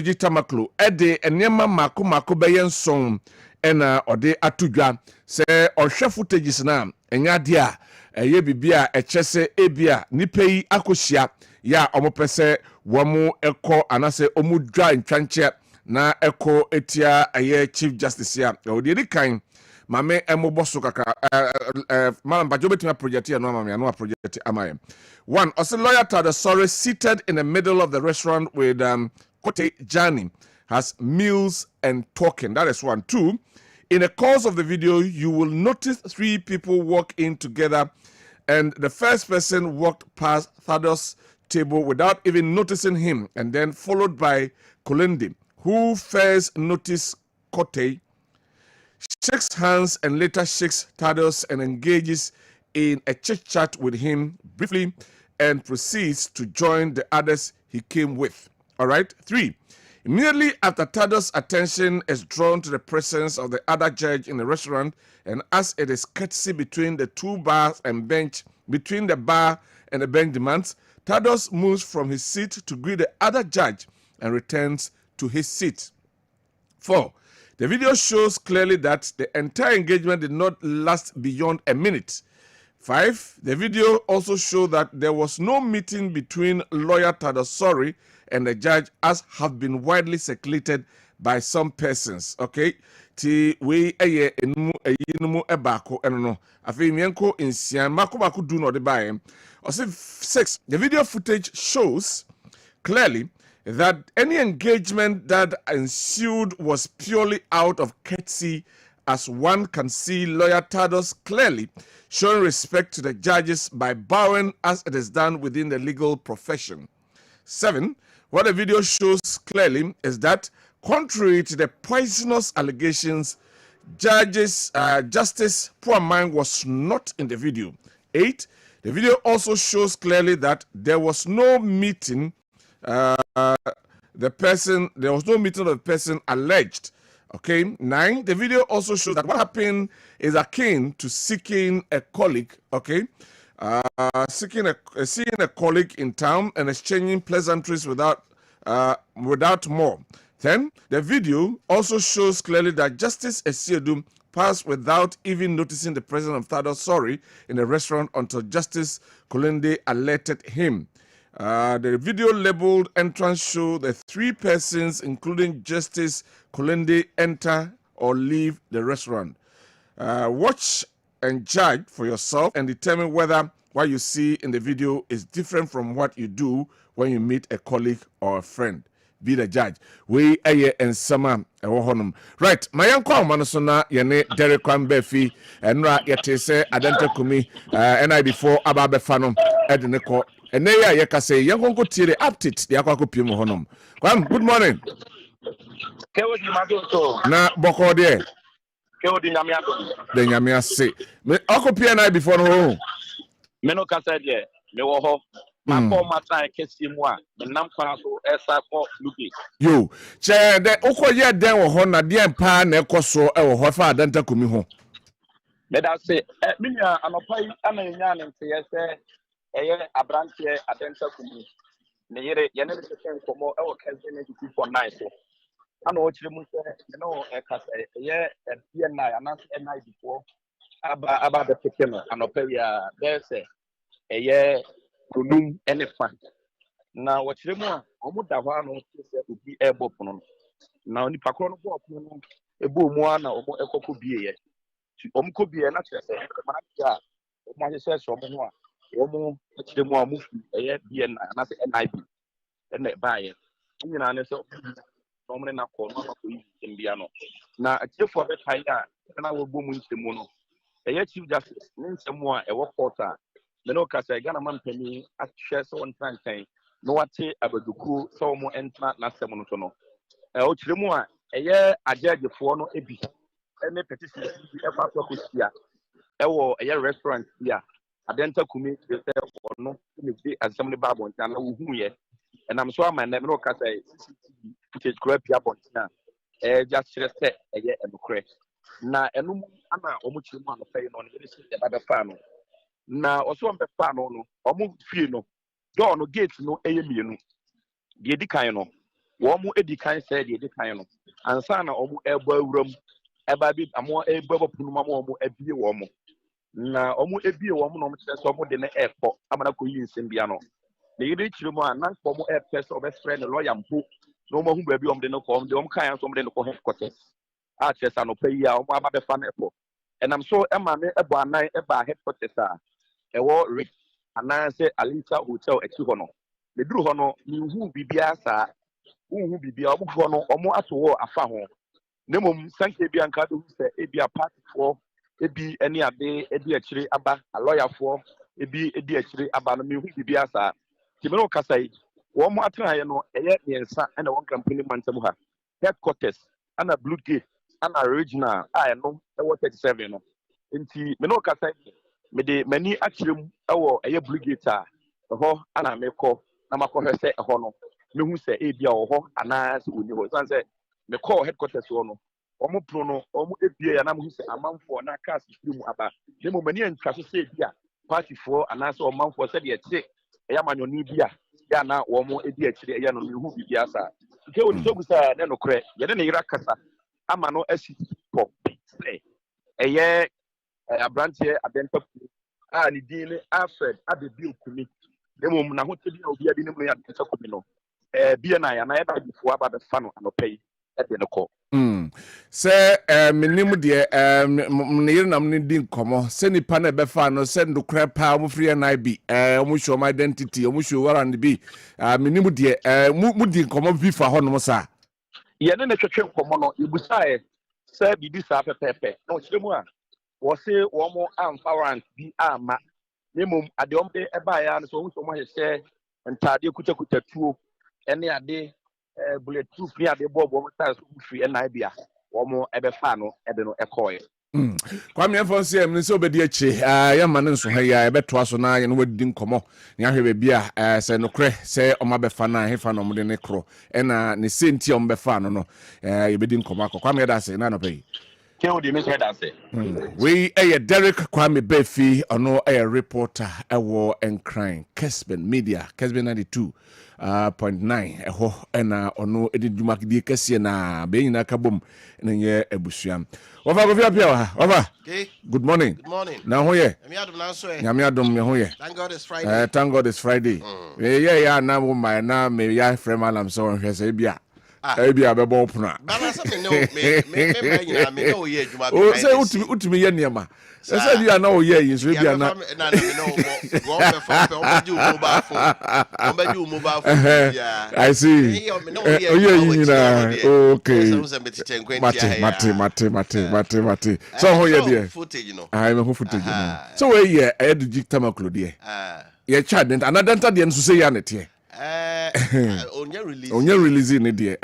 Tamaklo ede enema mako beyen song ena ode atudwa se ohwe footages na enya de a eye bibia echese ebia nipai akohia ya omopese womu eko anase omudwa ntwanche na eko etia eye chief justice ya ode kan mame emoboso kaka malam bajo betima project ya no mame no project amaye. One, also lawyer Tada Sorry seated in the middle of the restaurant with Kote Jani has meals and talking. That is one. Two, in the course of the video, you will notice three people walk in together, and the first person walked past Thados' table without even noticing him, and then followed by Kolende, who first noticed Kote, shakes hands and later shakes Thados and engages in a chit-chat with him briefly and proceeds to join the others he came with. All right. Three, immediately after Thados' attention is drawn to the presence of the other judge in the restaurant, and as it is courtesy between the two bars and bench, between the bar and the bench demands, Thados moves from his seat to greet the other judge and returns to his seat. Four, the video shows clearly that the entire engagement did not last beyond a minute. 5, the video also shows that there was no meeting between lawyer Tadasori and the judge as have been widely circulated by some persons. Okay? Ti we eye enmu eyinumu ebako enono. Afi mienko insian mako do no de bae. 6, the video footage shows clearly that any engagement that ensued was purely out of courtesy, as one can see lawyer Thados clearly showing respect to the judges by bowing as it is done within the legal profession. 7, what the video shows clearly is that contrary to the poisonous allegations, Justice Puamang was not in the video. 8, the video also shows clearly that there was no meeting there was no meeting of the person alleged. Okay. 9, the video also shows that what happened is akin to seeking a colleague. Okay. Seeing a colleague in town and exchanging pleasantries without more. 10, the video also shows clearly that Justice Esiodum passed without even noticing the presence of Thados Sorry in the restaurant until Justice Kolende alerted him. The video labeled entrance show the 3 persons, including Justice Kolende, enter or leave the restaurant. Watch and judge for yourself and determine whether what you see in the video is different from what you do when you meet a colleague or a friend. Be the judge. We aye and summer honum. Right, my uncle Manasona Yane Derek Befi and Ra Yatese Adenta Kumi and I before Ababe Fanom Edineko. And there you can say, young uncle Tiri update the Aquacopium honum. Good morning. Na Boko de Yamia say, Aquapia and I before home. Menoka said, yeah, no ho. My former time, Kessben, the Dankwa so esa for looking. You, chair the Okoya den or Hona, dear pan, Ecoso, or Hofa, Denta Kumiho. Let us say, Minia, I'm a pay, I'm a young and say, a branch here, a dental community. Near Yanel for more our Kessben 93.3FM. I know what you know, a year and announced a night before about the picture and Ophelia, there's a year. Kunum any fun. Now what you want? Omudavano will be a bopon. Now the Pacron bopon, a boom one or a cocoa beer. Could be a natural my says or more. Omo, the more move a year be an IB and they buy it. You know, so normally not for in Biano. Now a tip for the higher, and I will boom into the mono. A year chief justice means some more a work porter. No kasa Ghana man penny at share so one time saying no what abaduku so more enter last semonotono. Ochiremua a year a judge for no ebi. Any petition ever focus here. A year restaurant here. A dental commit yourself or no as somebody babon and who ye. And I'm sure my name no kasa footage grab your bontina. Just set a year and crash. Na enum ana omuchiremua no pay on the other family. Na also on the fan no omo fie no door no gate no eye mienu de di kan no wɔn edi kan sɛ deɛ edi kan no ansa na wɔn ɛbɔ awuram ɛba bi amo ɛbɔ punu mu amo wɔn ebie wɔn na wɔn ebie wɔn na wɔn kyerɛ sɛ wɔn de ne ɛkɔ amana kɔ yi nsɛm bia no na yɛde kyerɛ mu a na wɔn ɛpɛ sɛ ɔbɛfrɛ ne lɔya mpo na wɔn ahu baabi wɔn de ne kɔ wɔn de wɔn kan so wɔn de ne kɔ headquarters a kyerɛ sɛ anɔpɛ yi a wɔn aba bɛfa ne ɛkɔ ɛnam so ɛma ne ɛbɔ anan ɛba headquarters a ɛwɔ Rick anaasɛ Alisa hotel akyi hɔ no ne duru hɔ no mehu biribiara saa wohu biribiara ɔmo hɔ no ɔmo ato hɔ afa ho ne mmom sanke bi anka do sɛ ebi a partyfoɔ ebi ɛne ade edi akyire aba alɔyafoɔ ebi edi akyire aba no mehu biribiara saa ti mene kasa yi wɔn mo atena yɛ no ɛyɛ mmiɛnsa ɛna wɔn company mantam ha headquarters ana Blue Gate ana regional a ɛno ɛwɔ 37 no nti mene kasa yi mede mani akyerɛ mu ɛwɔ ɛyɛ Blue Gate a ɛhɔ ana mekɔ na makɔhwɛ sɛ ɛhɔ no mehu sɛ ebi a wɔ hɔ anaasɛ oni hɔ san sɛ mekɔ headquarters hɔ no ɔmo pro no ɔmo ebie ya na mehu sɛ amanfoɔ na cars firi mu aba ne mo mani antwa so sɛ ebi a partyfoɔ anaasɛ ɔmanfoɔ sɛ deɛ ɛte ɛyɛ amanyɔni bi a ya na wɔn edi akyire ɛyɛ no mehu bibi asa nke oni so gusa ne nokorɛ yɛde ne yira kasa ama no asi pɔ sɛ ɛyɛ abranteɛ adenta a ne din ne Alfred abebi okumi ne mo na ho tebi a obi adi ne mo ya adenta kumi no bia na ya na ɛba bifo aba bɛfa no anɔpɛ yi ɛde ne kɔ sɛ menim deɛ ne yere nam ne di nkɔmmɔ sɛ nipa na ɛbɛfa no sɛ ndokorɛ paa ɔmo firi ɛnan bi ɔmo show my identity ɔmo show warrant bi menim deɛ mu di nkɔmmɔ bi fa hɔ nom saa yɛne ne twetwe nkɔmmɔ no yɛbusaeɛ sɛ biribi saa pɛpɛɛpɛ na ɔkyerɛ mu a wɔse wɔn amfa warrant bi ama ne mmom ade ɔmo de ɛbaeɛ a no sɛ ɔmo sɛ ɔmo ahyehyɛ ntaadeɛ kutakuta tuo ɛne ade bulletproof ni ade bɔ bɔ mota so free na bia wɔn ɛbɛfa no ɛde no ɛkɔɛ kwame afɔ sɛ ɛmne sɛ obedi akyi yɛma ne nso ha yi a ɛbɛtoa so na yɛno wadi nkɔmmɔ ne ahwɛ baabi a sɛ nokorɛ sɛ ɔma bɛfa no a hefa no ɔmde ne korɔ ɛna ne senti a ɔmbɛfa no no yɛbɛdi nkɔmmɔ akɔ kwame yɛda ase na anɔpɛ yi Kewdi Miss Hedase. We a Derek Kwame Befi ono a reporter ewo enkran Kessben Media Kessben 93.3FM eho ena ono ediduma die kese na be nyina kabom na ye abusua. Ofa go fia pia ofa. Okay. Good morning. Good morning. Na ho ye. Nyame adom me ho ye. Thank God it's Friday. Thank God it's Friday. Yeah na wo my na me ya frame alam so hwese bia. Ebi abebo opuna. Balance me no me no ye adwuma bi. O say utumi ye niam. Say bia na o ye yin so bia na. Na no go be for mobile phone yeah. I see. Oh ye na. Okay. Mate. So ho ye there. Footage no. I me footage no. So we ye e digital maklo there. Ye child another de nso say ya nete. Onye release in the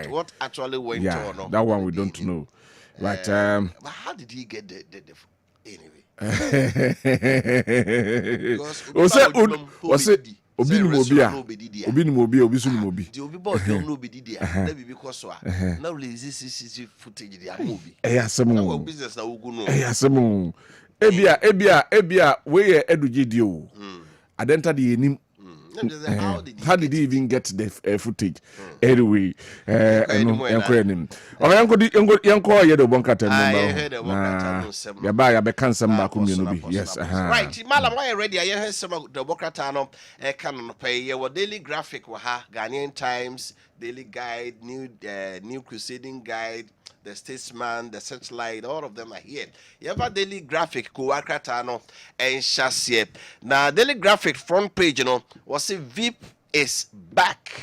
what actually went on? No? That one we don't know. But how did he get the anyway? Was it obi ni mobi obi sunu mobi the obi boy don't know be dia na bibi koso a na release footage dia movie asemo business na ogu no asemo ebia we edugidi o adenta de enim how did he even get the footage anyway enim yanko ye de bonkata number ya ba ya be cancel ba ko mienu bi yes right malam why ready I hear some the bonkata no kan no pay ye daily graphic wa ha Ghanaian Times Daily Guide New Crusading Guide The Statesman, The Searchlight, all of them are here. You have a Daily Graphic, Kuwakratano, and Shasie. Now, Daily Graphic front page, was a VIP is back.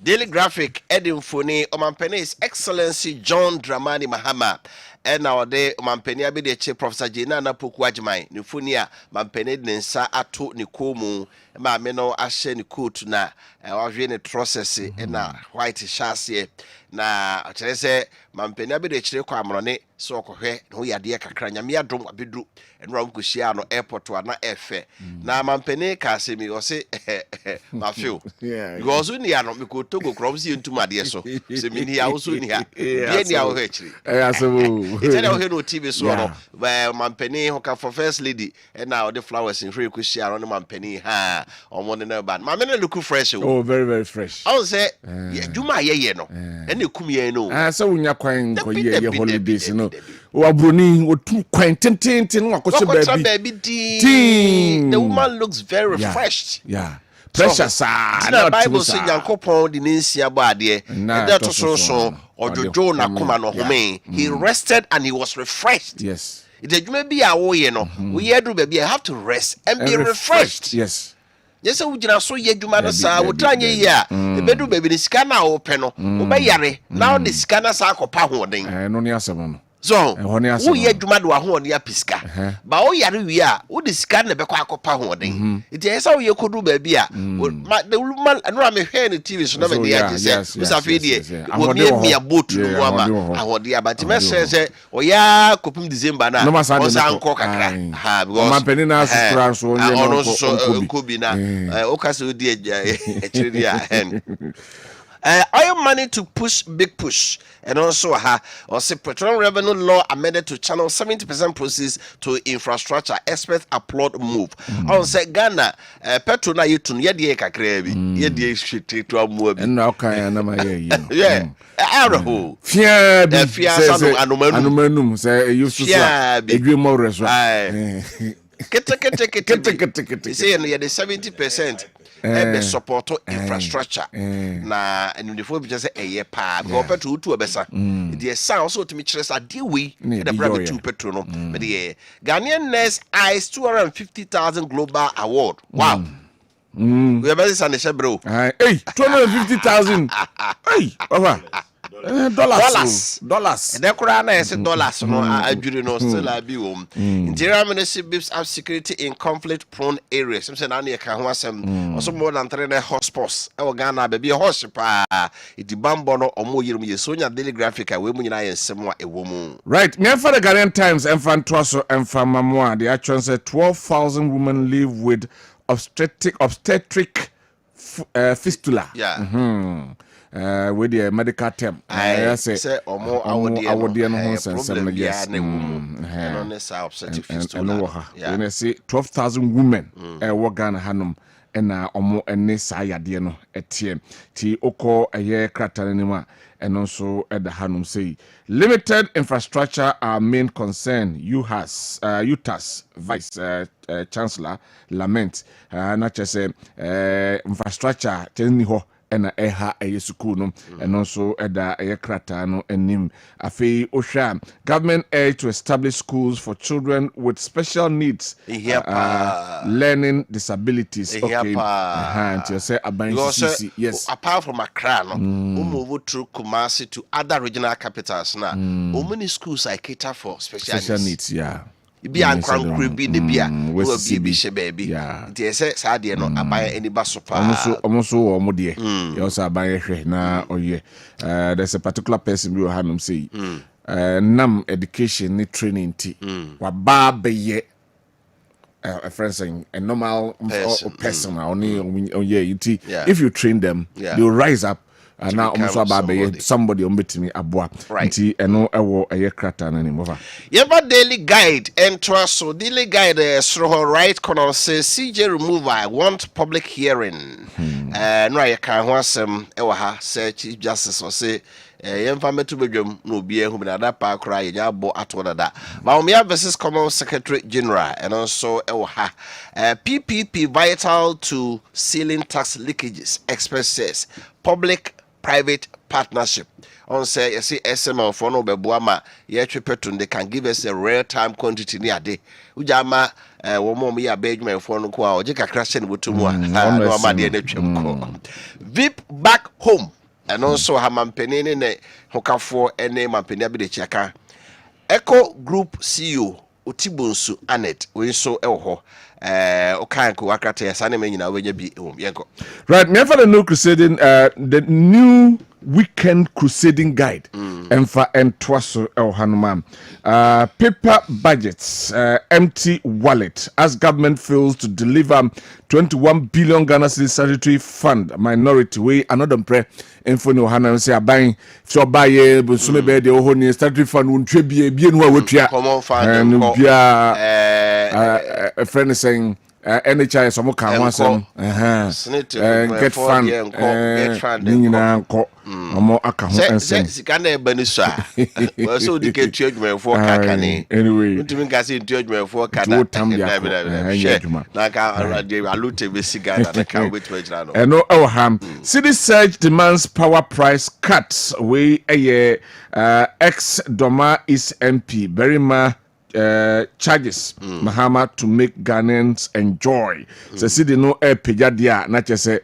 Daily Graphic, Edin Fune, Omanpene's Excellency John Dramani Mahama. And nowadays, Mampeni Abideche, Professor Jenana Pukwajmai, Nufunia, Mampeni Nensa Atu Nikomu, Mameno Ashe Nikut na, Wajene Trocessy, and White Chassie. Na akyerese mampeni abedekyire kwa amrone so okohwe no ya de kakra nyame adom abedu enro mkohia no airport wa na efe na mampeni ka asemi o se I feel. Yeah. Because when you are not because Togo crops into my dear so. Se mini also in here. Yeah, Bien ya actually. Yeah, so It's any no TV so Yeah. no. Where man penny hoka for first lady and now the flowers in free kushi around man penny ha on one another band. My men look fresh. Oh, very, very fresh. I say Juma ye no. And you come here no. Ah, so when you're quite your holidays, you know. Or Bruni, or two quaint, tin, baby. The woman looks very refreshed. Yeah. Precious, the Bible says, Yankopon, the Ninsia Badi, and that so, or Jojo Nakuma no home. He rested and he was refreshed. Yes. It may be our way, you know. We do baby, I have to rest and be refreshed. Yes. Yes, we just saw ye Jumana, would try ye, the bedroom baby, the scanner open, obey Yare. Now the scanners are copaholding. No, near someone. So, who ye Jumadu who on your pisca? But oh, Yaria, who the scanner be quite copaholding. It is how you could do baby. The woman and Rami hair the TV so never the yes, will me a boat to the woman. I want the abatima says, oh, yeah, Copum December now. No, my son was Uncle Cacra. My penina, so could be now. Ocasu, dear, oil money to push big push and also petroleum revenue law amended to channel 70% proceeds to infrastructure. Experts applaud move. On say Ghana petrol na yitun ye kakra bi ye de shit to move and now can am yeah arrow fear anumanum say you should more restaurant say the 70% the support infrastructure na and the for just say eh pa go petrol to obesa the sound so to me chess a deal we the private to petrol no but the Ghanaian nurse eyes 250,000 global award. Wow. We have this on the bro. Hey, 250,000. Hey, over. Dollars. And the Quran is dollars. No, I do no still I be Interior Ministry beefs up security in conflict-prone areas. Some say Nani can want some also more than 3 hotspots. Our Ghana baby a horse pa. It bambono or more year Sonia daily graphic. We mun I and some a woman. Right. Me for the Ghanaian Times and fan Trosso and fan Mamoa. The actual said 12,000 women live with obstetric fistula. Yeah. With the medical term. I say or more our dear no and yes. And when I say 12,000 women work Ghana Hanum and omo and saya dear no etiem ti oko a year cratanima and also at the Hanum say limited infrastructure are main concern. UTAS Vice Chancellor lament not just infrastructure ho and eha school no and also eda krata no enim afei ohwa government aid to establish schools for children with special needs learning disabilities. Okay, and you say yes, apart from Accra no move through Kumasi to other regional capitals now many schools I cater for special needs. Yeah, be an crank be the beer will be baby. Yeah, they say sadie no abuy any basopa almost omodie you also abuy na oye. There's a particular person we have say nam education ni training ti wa ba be a friend saying a normal person only if you train them they'll rise up. And now somebody on me abwa nti eno ewo eye krata na nim over. Yeba daily guide and trust so daily guide sro right corner says CJ removal I want public hearing. No I can ho asem ewo ha say Chief Justice or say yemfa metu bedwam no obi ehu na da pa kra ye abo ato dada. Maumia versus Common Secretary General and also ewo ha PPP vital to sealing tax leakages. Expert says public private partnership. On say you see SML for no bebuama ye petun they can give us a real time quantity near day. Ujama womo me a bedman for no kwa ojika crashing butumu VIP back home and also Haman Penene ne hoka for any mampenia be the chaka. Echo Group CEO Utibunsu Anet we so elho okanko wakate sane menyina wenye bi yenko. Right, me for the new crusading the new weekend crusading guide emfa entwaso elhanuma paper budgets empty wallet as government fails to deliver 21 billion Ghana cedis statutory fund minority way another pre info no hana say aban so baye busume be de ohoni statutory fund wontwe bie no awotua common fund no bia a friend is saying NHI some can want some get fund nina nko omo aka ho ensem sikana e bani so a we so di ke tuadwumefo kakane anyway ntumi nka se tuadwumefo kada na ka radio alute be sigana na ka obetuma jira no eno ewham city surge demands power price cuts we ex Doma East MP Berima charges Mahama to make Ghanaians enjoy. So see the no peja dia na chese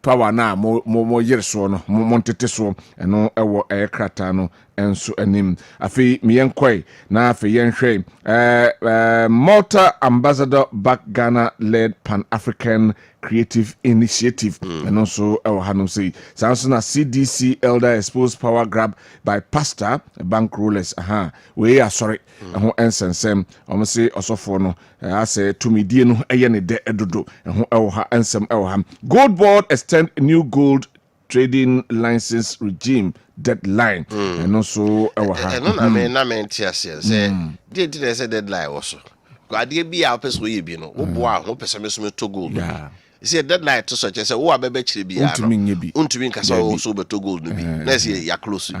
power na mo yeso no mo tete so eno ewo krata no enso anim afi miyenkoi na afi yenhwe Malta ambassador back Ghana led Pan-African creative initiative and also Hanum say Samsung CDC elder exposed power grab by pastor bank rulers we are sorry ho ensensem say osofo no say to me die no eye ne de edodo ho ha ensem gold board extend new gold trading license regime deadline and also na me ntiase say dey say deadline also ade bi a person we bi no wo bo a ho person me so to gold see deadline to such as wo abebe chire bi ya untumi nkasa wo so beto gold no bi na see ya close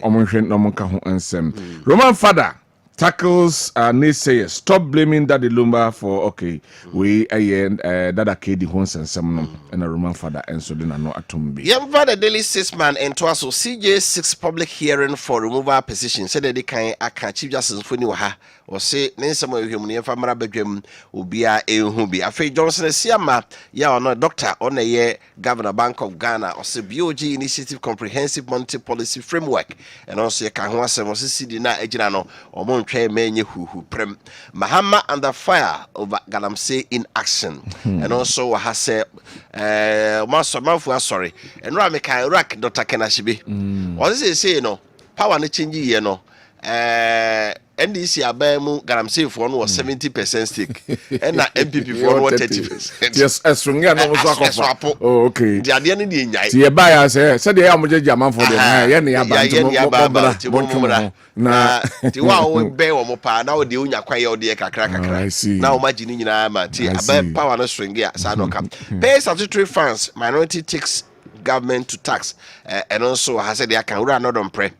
omo no mo ka ho ensem Roman father tackles naysayers stop blaming Daddy Lumba for okay we dada kedi ho nsensem no and a Roman father enso de na no atombi yam father daily 6-man and twaso CJ6 public hearing for removal petition said they kan aka chief justice foni wa ha o say ne nsem ahwem ne fa mara badwam obia ehu bi afei Johnson Siama ya ono doctor on ye governor Bank of Ghana o say BOG initiative comprehensive monetary policy framework and also ye kan ho asem o say CD na agina no o try menye huhu prem Mahama under fire over Galamsey in action and also has say sorry and Ramika Iraq Dr. Kenashibi what is it say no power no change ye no NDC abemu Galamsey for no 70% stake and na MPP for 30%. Yes, as swinga no so oh okay the ade ne dey nyai ti e ba ya say dey amoje jaman for dem ye ne aba na ti wa o be wo mo pa na o de unya kwaye o de kakra na o magi ni nyina ma ti aba power no swinga sa no kam pay statutory funds minority takes government to tax and also has said they can run another pre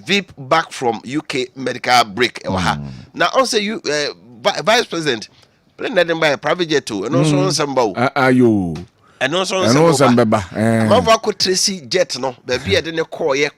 VIP back from UK medical break now also you vice president let by a private jet too and also somebody ayo and also beba mama ko tracy jet no baby e de ne koye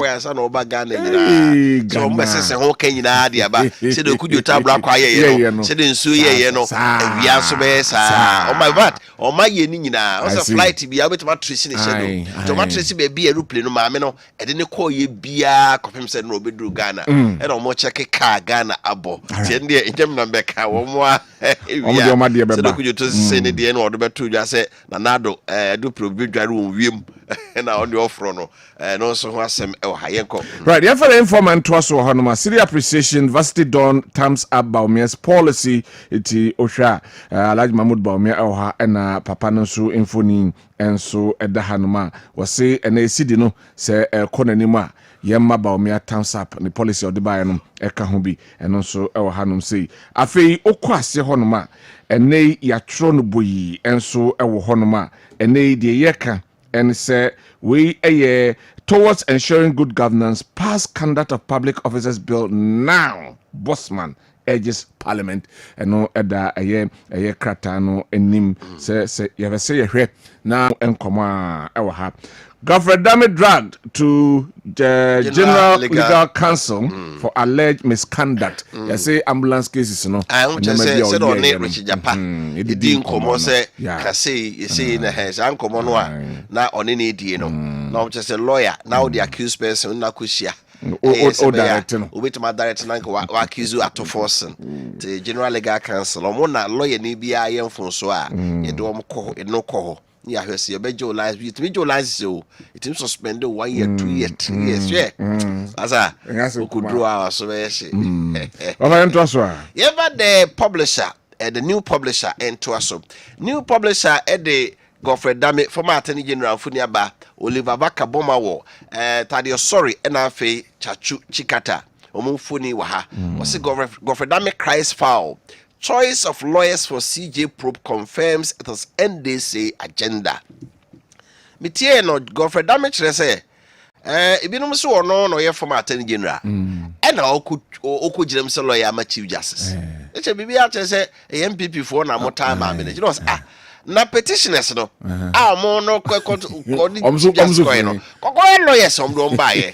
asa na oba Ghana nyina so mbese ho kan nyina dia ba se de kudwota bra kwa ye no se de nsu ye no awia so be sa oh my god oh my ye ni nyina o se flight bia obetuma tracy ne shedo to ma tracy baby aeroplane no ma me no e de ne koye bia kopem se no obeduru Ghana e no mo check car Ghana abo se de ejem na be ka wo mo a se de kudwota se ne de no odo dwa se nado do probidware won wiem na on the offer no no so ho asem e ha yenko right the for informant to us honoma serious appreciation varsity don thumbs up Baumia's policy iti ohwa Alhaji Mahmoud Baumia e ha na papa no so infoni enso eda hanoma we say na esidi no se konani a yemma Baumia thumbs up the policy of the buy no e ka ho bi eno so e hanum sei afei okwase honoma ene ya tro no boyi enso e wo honoma ene de yeka and say we towards ensuring good governance pass conduct of public officers bill now Bossman urges parliament and no eda krata no enim say you say ye na enkoma e wo ha Governor Dami dragged to the General Legal Council for alleged misconduct. You say ambulance cases, no. I just said on it, Richard Japan. It didn't come on, say, you say in the hands, Uncle Monoa, now on any day, no. Now just a lawyer, now the accused person, Nakushia. Wait my director nanko wa accuse you at forcing the General Legal Council. Or one lawyer ni bi a yem from so a ye do no ko Yeah, I see a bejo lies. It means your lies so it is suspended 1 year, 2 years, 3 years. Yeah, as I could draw our survey. Yeah, but the publisher, the new publisher, and to us, new publisher, the Godfrey Dame, former Attorney General Funiaba, Oliver Baka Bomawo, Tadio Sorry, and Afe Chachu Chikata, Omufuni Waha, was Godfrey Dame cries foul. Choice of lawyers for CJ probe confirms it was NDC agenda. Mitie no Godfrey Dame say. Ibinum so no ye former Attorney General. And oku jirem se lawyer ama Chief Justice. Eche bibi a say MPP for na more time manage. You know na petitioners no mo no ko Chief Justice ko no. Ko lawyers om do mbaye.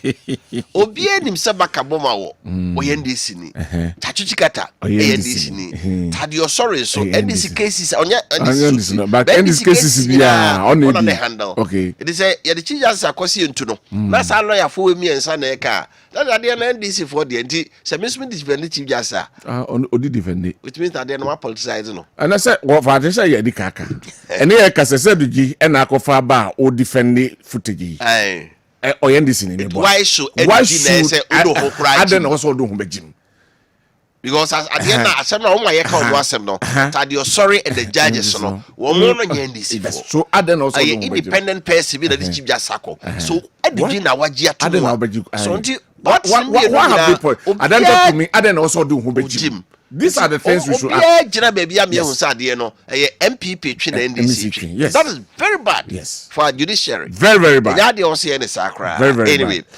Obi enim se baka boma wo. NDC ni. Chachuchikata NDC ni. Tadio sorry so NDC cases onya NDC. But NDC cases bia on the handle. Okay. It is the Chief Justice akosi ntu no. Na sa lawyer for me ensa na e ka. That dey na NDC for the anti se me defend Chief Justice. Odi defend. Which means that they no politicize no. And I said what for say ye di kaka. And here ka se dugi e na akofa ba o defend footage. Aye. NDC ni bo. Why should NDC say odo ho cry? Aden also do ho begim. Because at the end asem na wo ye ka odo asem no. Tadio sorry and the judges no. Wo mo no NDC for. So Aden also do independent person be the Chief Justice ako. So edigi na waji atu. Aden na obegi. So nti what have they put? Aden talk to me. Aden also do ho begim. These are the things we should ask. MPP yes. That is very bad. Yes. For judiciary. Very, very bad. Very, very anyway. Bad.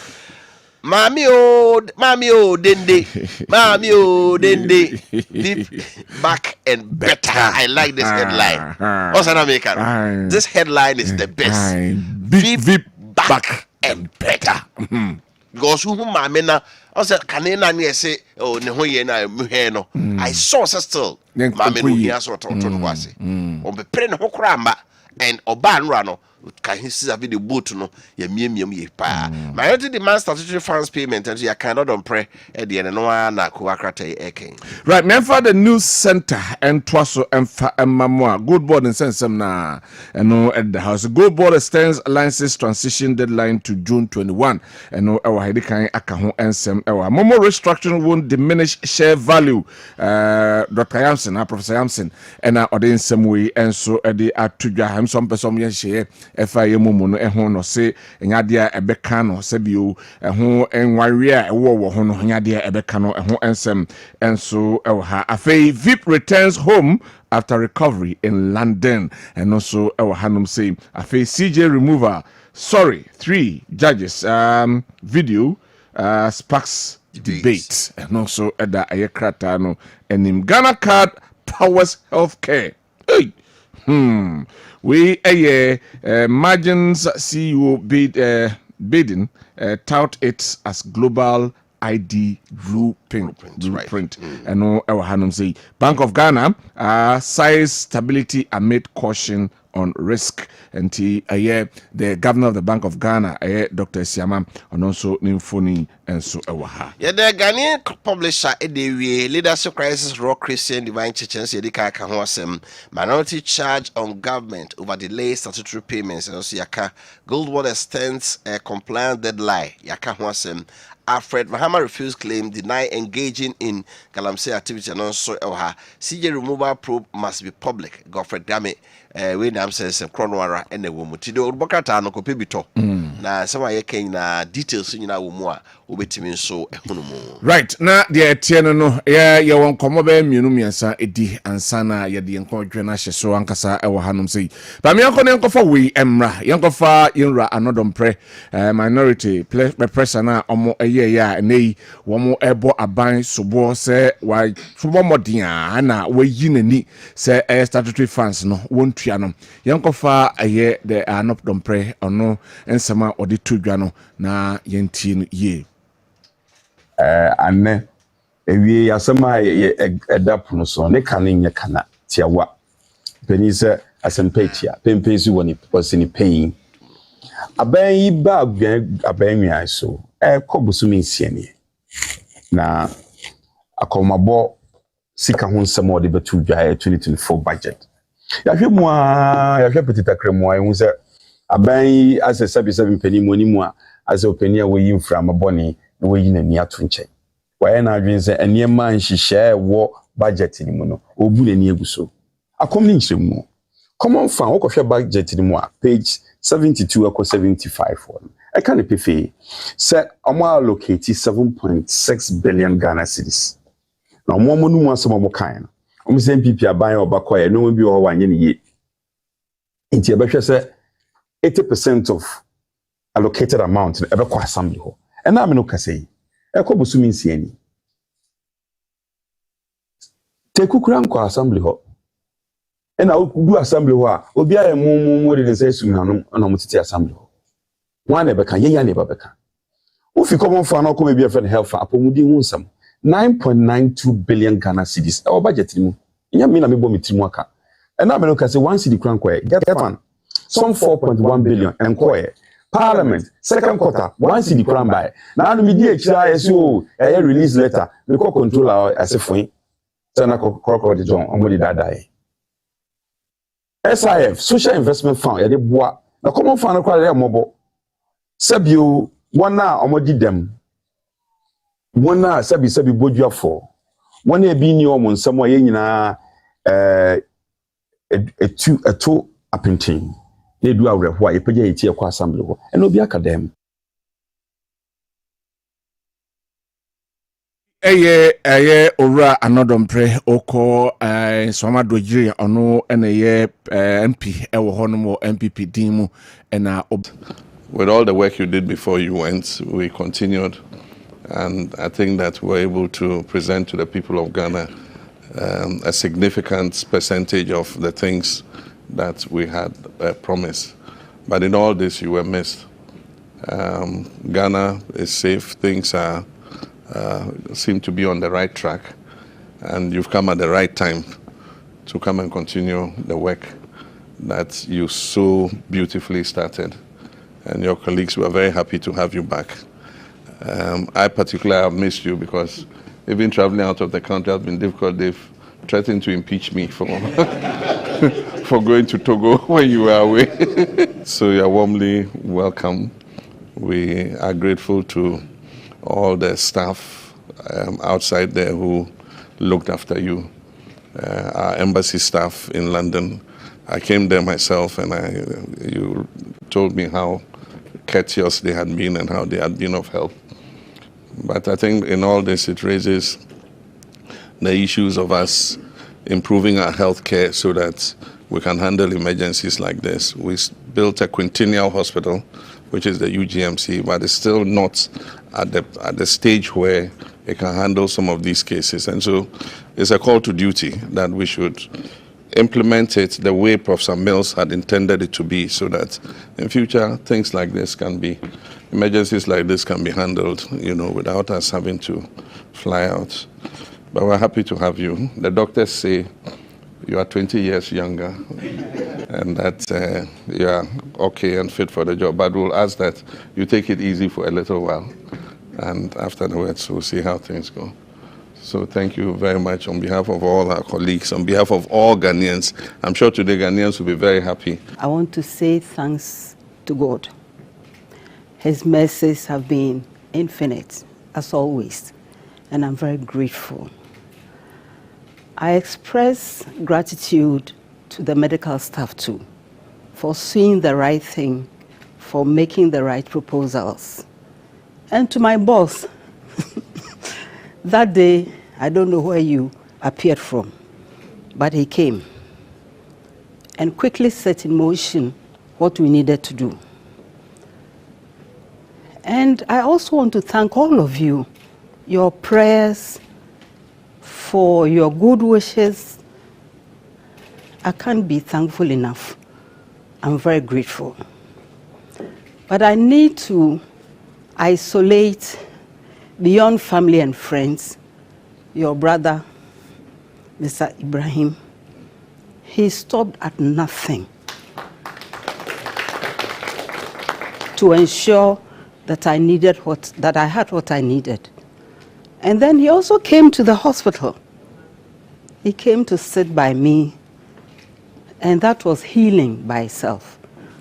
Mami o dende. Mami o dende. Back and better. I like this headline. Also American. This headline is the best. Vip back and better. Because who mamena also kanena ni say oh ne ho ye na muhe no I saw still mamena ni aso to kwase on be pre ne ho kramba and oba nra no can he see the boat no ye miemiam ye pa my already demand statutory funds payment and you cannot on pre e de no na ko akrata eken right member the news center and twaso emfa emamwa good board in sensem na no at the house good board extends alliances transition deadline to June 21 and no e wa hede kan aka ho ensem e wa momo restructuring won't diminish share value Dr. Yamson Professor Yamson and odensem we enso e de atudwa ham some person ye share efa ye mumu no ehun no se nyade a ebeka no se bio ehun enware a ewo ho no nyade a ebeka no ehun ensem enso ha afei VIP returns home after recovery in London and also hanum say afei CJ remover 3 judges video sparks debate and also eda ayekrata no enim Ghana card powers healthcare. Hey. We margins CEO bidding tout it as global ID blueprint. And no Hanum say Bank of Ghana size stability amid caution on risk. And the governor of the Bank of Ghana, Dr. Siama, and also Nymphony and so Ewaha. Yeah, the Ghanaian publisher leadership crisis raw Christian divine churches Yedika Kahwasem minority charge on government over delayed statutory payments and also Yaka Goldwater extends a compliant deadline Yaka Hwasem. Alfred Mahama refused claim, deny engaging in Galamsey activity and also CJ removal probe must be public. Godfrey Dame, William says, Cronwara and the woman. Tido Bokata no kopibito. Na sama yeke na details in na umwa ubetimin so ehunumu. Right, na the tieno no ya won komobe mienu miensa edi ansana ya di enko dwena hyeso ankasa ewo hanum sei. Ba me enko ne enko fa we emra, yenko fa yenra anodompre minority pressure na omo ya nei womo ebo aban sobo se wa sobo modia na wayi nani se statutory funds no wontua no yenkofa aye the anodompre ono ensema odi tudwa no na yenti no ye anne ewie yasema edap no so ne kan nye kana tiawa peni se asempetia pempezi woni posini paying aban yi ba aban nwa so kobusumi nsiani na akomabo sika ho nsemo de betu dwa 2024 budget Yahwe mu a yahwe petita kremo ayi hu se aban yi ase sabi mpani mu onimu a ase opani a woyi mframa boni na woyi na ni ato nche waye na adwen se enema nhihye wo budget ni mu no obu na ni eguso akom ni nchiremu common fan wo kohwe budget ni mu a page 72 akọ 75 one I can pay say omo allocate 7.6 billion Ghana cedis na omo no mu asem mo kan omo se MPP aban obakoye no bi o wanye ne ye nti ebehwe se 80% of allocated amount ebe kwa assembly ho ena me no kase ekobusumi nsiani tekukura nkwa assembly ho ena odu assembly ho a obi aye mu de se sumhanu na mutiti assembly ho one ebe kan ye eba beka ofi common fan na come be friend health apomudi hu nsam 9.92 billion Ghana cedis our budget ni mu nya me na me bo metri mu aka ena me no kase one cedi kran kwa get one some 4.1 billion enquire Parliament second quarter one cedi kran by na no media ekira yeso release letter we call controller asefun sana kokoro de John omodi dadai SIF social investment fund ya de boa na common fund no kwa le mobo sabio wana omodi dem wana sabi boduafo wana ebi ni omo nsamo ye nyina etu apintin na edu awreho a yepeja yeti ekwa assembly ho ena obi akadem eye owura anodompre oko soma dojiri ono ena ye MP ewo ho no mo MPP din mu ena with all the work you did before you went, we continued, and I think that we're able to present to the people of Ghana a significant percentage of the things that we had promised. But in all this, you were missed. Ghana is safe. Things are seem to be on the right track, and you've come at the right time to come and continue the work that you so beautifully started. And your colleagues were very happy to have you back. I particularly have missed you because even traveling out of the country has been difficult. They've threatened to impeach me for for going to Togo when you were away. So you're warmly welcome. We are grateful to all the staff outside there who looked after you. Our embassy staff in London. I came there myself and you told me how courteous they had been and how they had been of help. But I think in all this it raises the issues of us improving our healthcare so that we can handle emergencies like this. We built a quintennial hospital, which is the UGMC, but it's still not at the stage where it can handle some of these cases. And so it's a call to duty that we should implement it the way Professor Mills had intended it to be, so that in future things like this can be, emergencies like this can be handled, without us having to fly out. But we're happy to have you. The doctors say you are 20 years younger and that you are okay and fit for the job. But we'll ask that you take it easy for a little while, and afterwards we'll see how things go. So thank you very much on behalf of all our colleagues, on behalf of all Ghanaians. I'm sure today Ghanaians will be very happy. I want to say thanks to God. His mercies have been infinite, as always, and I'm very grateful. I express gratitude to the medical staff too, for seeing the right thing, for making the right proposals. And to my boss, that day, I don't know where you appeared from, but he came and quickly set in motion what we needed to do. And I also want to thank all of you, your prayers, for your good wishes. I can't be thankful enough. I'm very grateful. But I need to isolate beyond family and friends, your brother, Mr. Ibrahim. He stopped at nothing to ensure that I had what I needed. And then he also came to the hospital. He came to sit by me And that was healing by itself.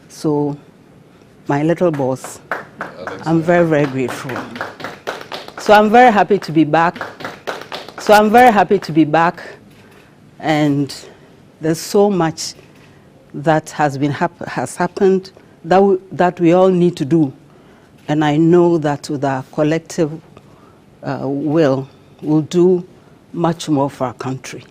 So, my little boss, I'm very, very grateful. So I'm very happy to be back. And there's so much that has happened that we all need to do. And I know that with our collective we'll do much more for our country.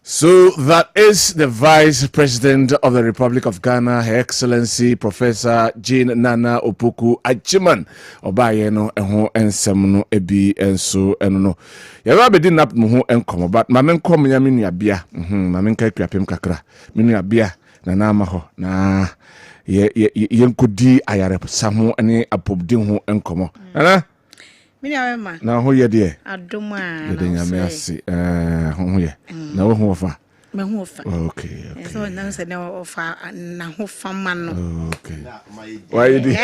So that is the Vice President of the Republic of Ghana, Her Excellency Professor Jean Nana Opoku Achiman. Obaye no eho ensem no ebi enso eno no. Yara be di nap no ho enkomo but mamen kom nya me nuabia. Mamen ka kuapem kakra. Me nuabia na na ma ho na yenkodi ayare saho ene apobdi ho enkomo. Ana na ho ye de adoma de nyame ase ho ye na wo ho fa me ho fa okay so na se na ofa na ho fa ma no okay why di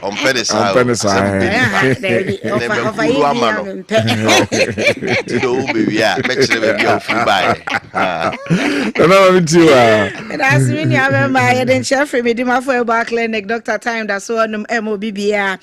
on pedesa ofa yi ti do be wi a me kire be o free buy na me ti wa that's me ya me ma ye den chef me di ma for eba clinic Dr. Time da so onum MOBBA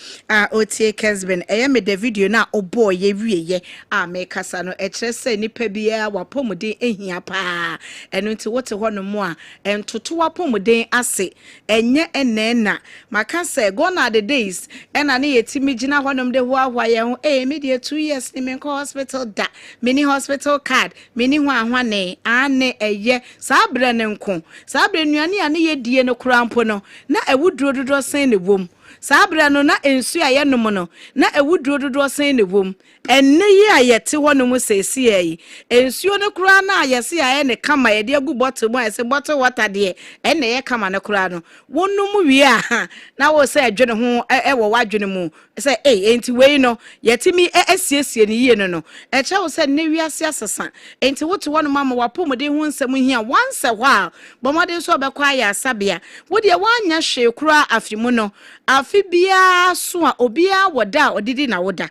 otie Kessben me the video na obo ye wiye me kasa no e kire se nipa bia wapomuden ehia pa eno nti wote hono mu a entoto wapomuden ase enye enena maka se gone are the days ena ne yetimi gina honom de hoahwa ye ho me de 2 years ni me hospital da mini hospital card mini ho ahwane ane eye sabre ne nko sabre nuane ane ye die no krampo no na ewuduro dodo sen ne wom sabre no na ensu aye nom no na ewuduro dodo sen ne wom enne yi ayete honom sesi yi ensuo no kura na ayese aye ne kama ye de agu bottle mu ayese bottle water de enne ye kama ne kura no wonum wi a na wo se adwene ho wo wadwene mu se enti wei no yetimi asiesie ne yie no e che wo se ne wiase asesa enti woto honom ama wapomode ho nsem hia once a while bomode so obekwa ya asabia wo de wanya hwe kura afimu no afi bia so a obia woda odidi na woda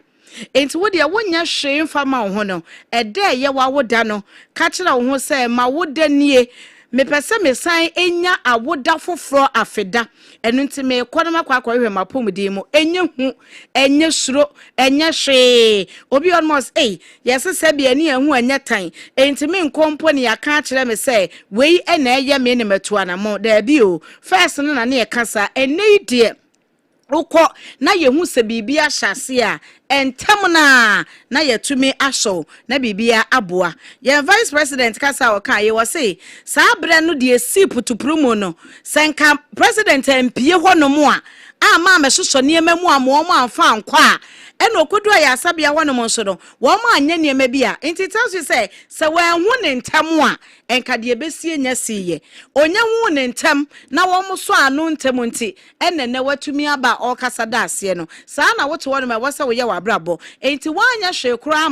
enti wo de wonya hwe mfama wo ho no ede ye wa woda no ka kira wo ho se ma woda nie mepese mesan enya awoda foforo afeda enu nti me kwanoma kwakwa mapomudi mu enye hu enye suro enye hwe obi almost yes se bia ni ehu enye tan enti me nkompo ne yaka kire me se wei ena eye me ne metua na mo da bi o first no na ne kasa ene die ukọ na yehu se bibia hyase a entem na yetumi aso na bibia aboa ye vice president kasa oka ye wose sabre no de esi putupromo no senka president empie hono a ama mesoso niema mu amo amfa ankwa eno okodu ya asabia hono nso no wo ma anya niema bia enti tells you say se we hu ne ntam a enka de besie nya siye onya hu ne ntam na wo mo so anu ntam nti enene watumi aba okasa da ase no saa na woto wono ma wose wo ye wabrabo enti wanya hwe kura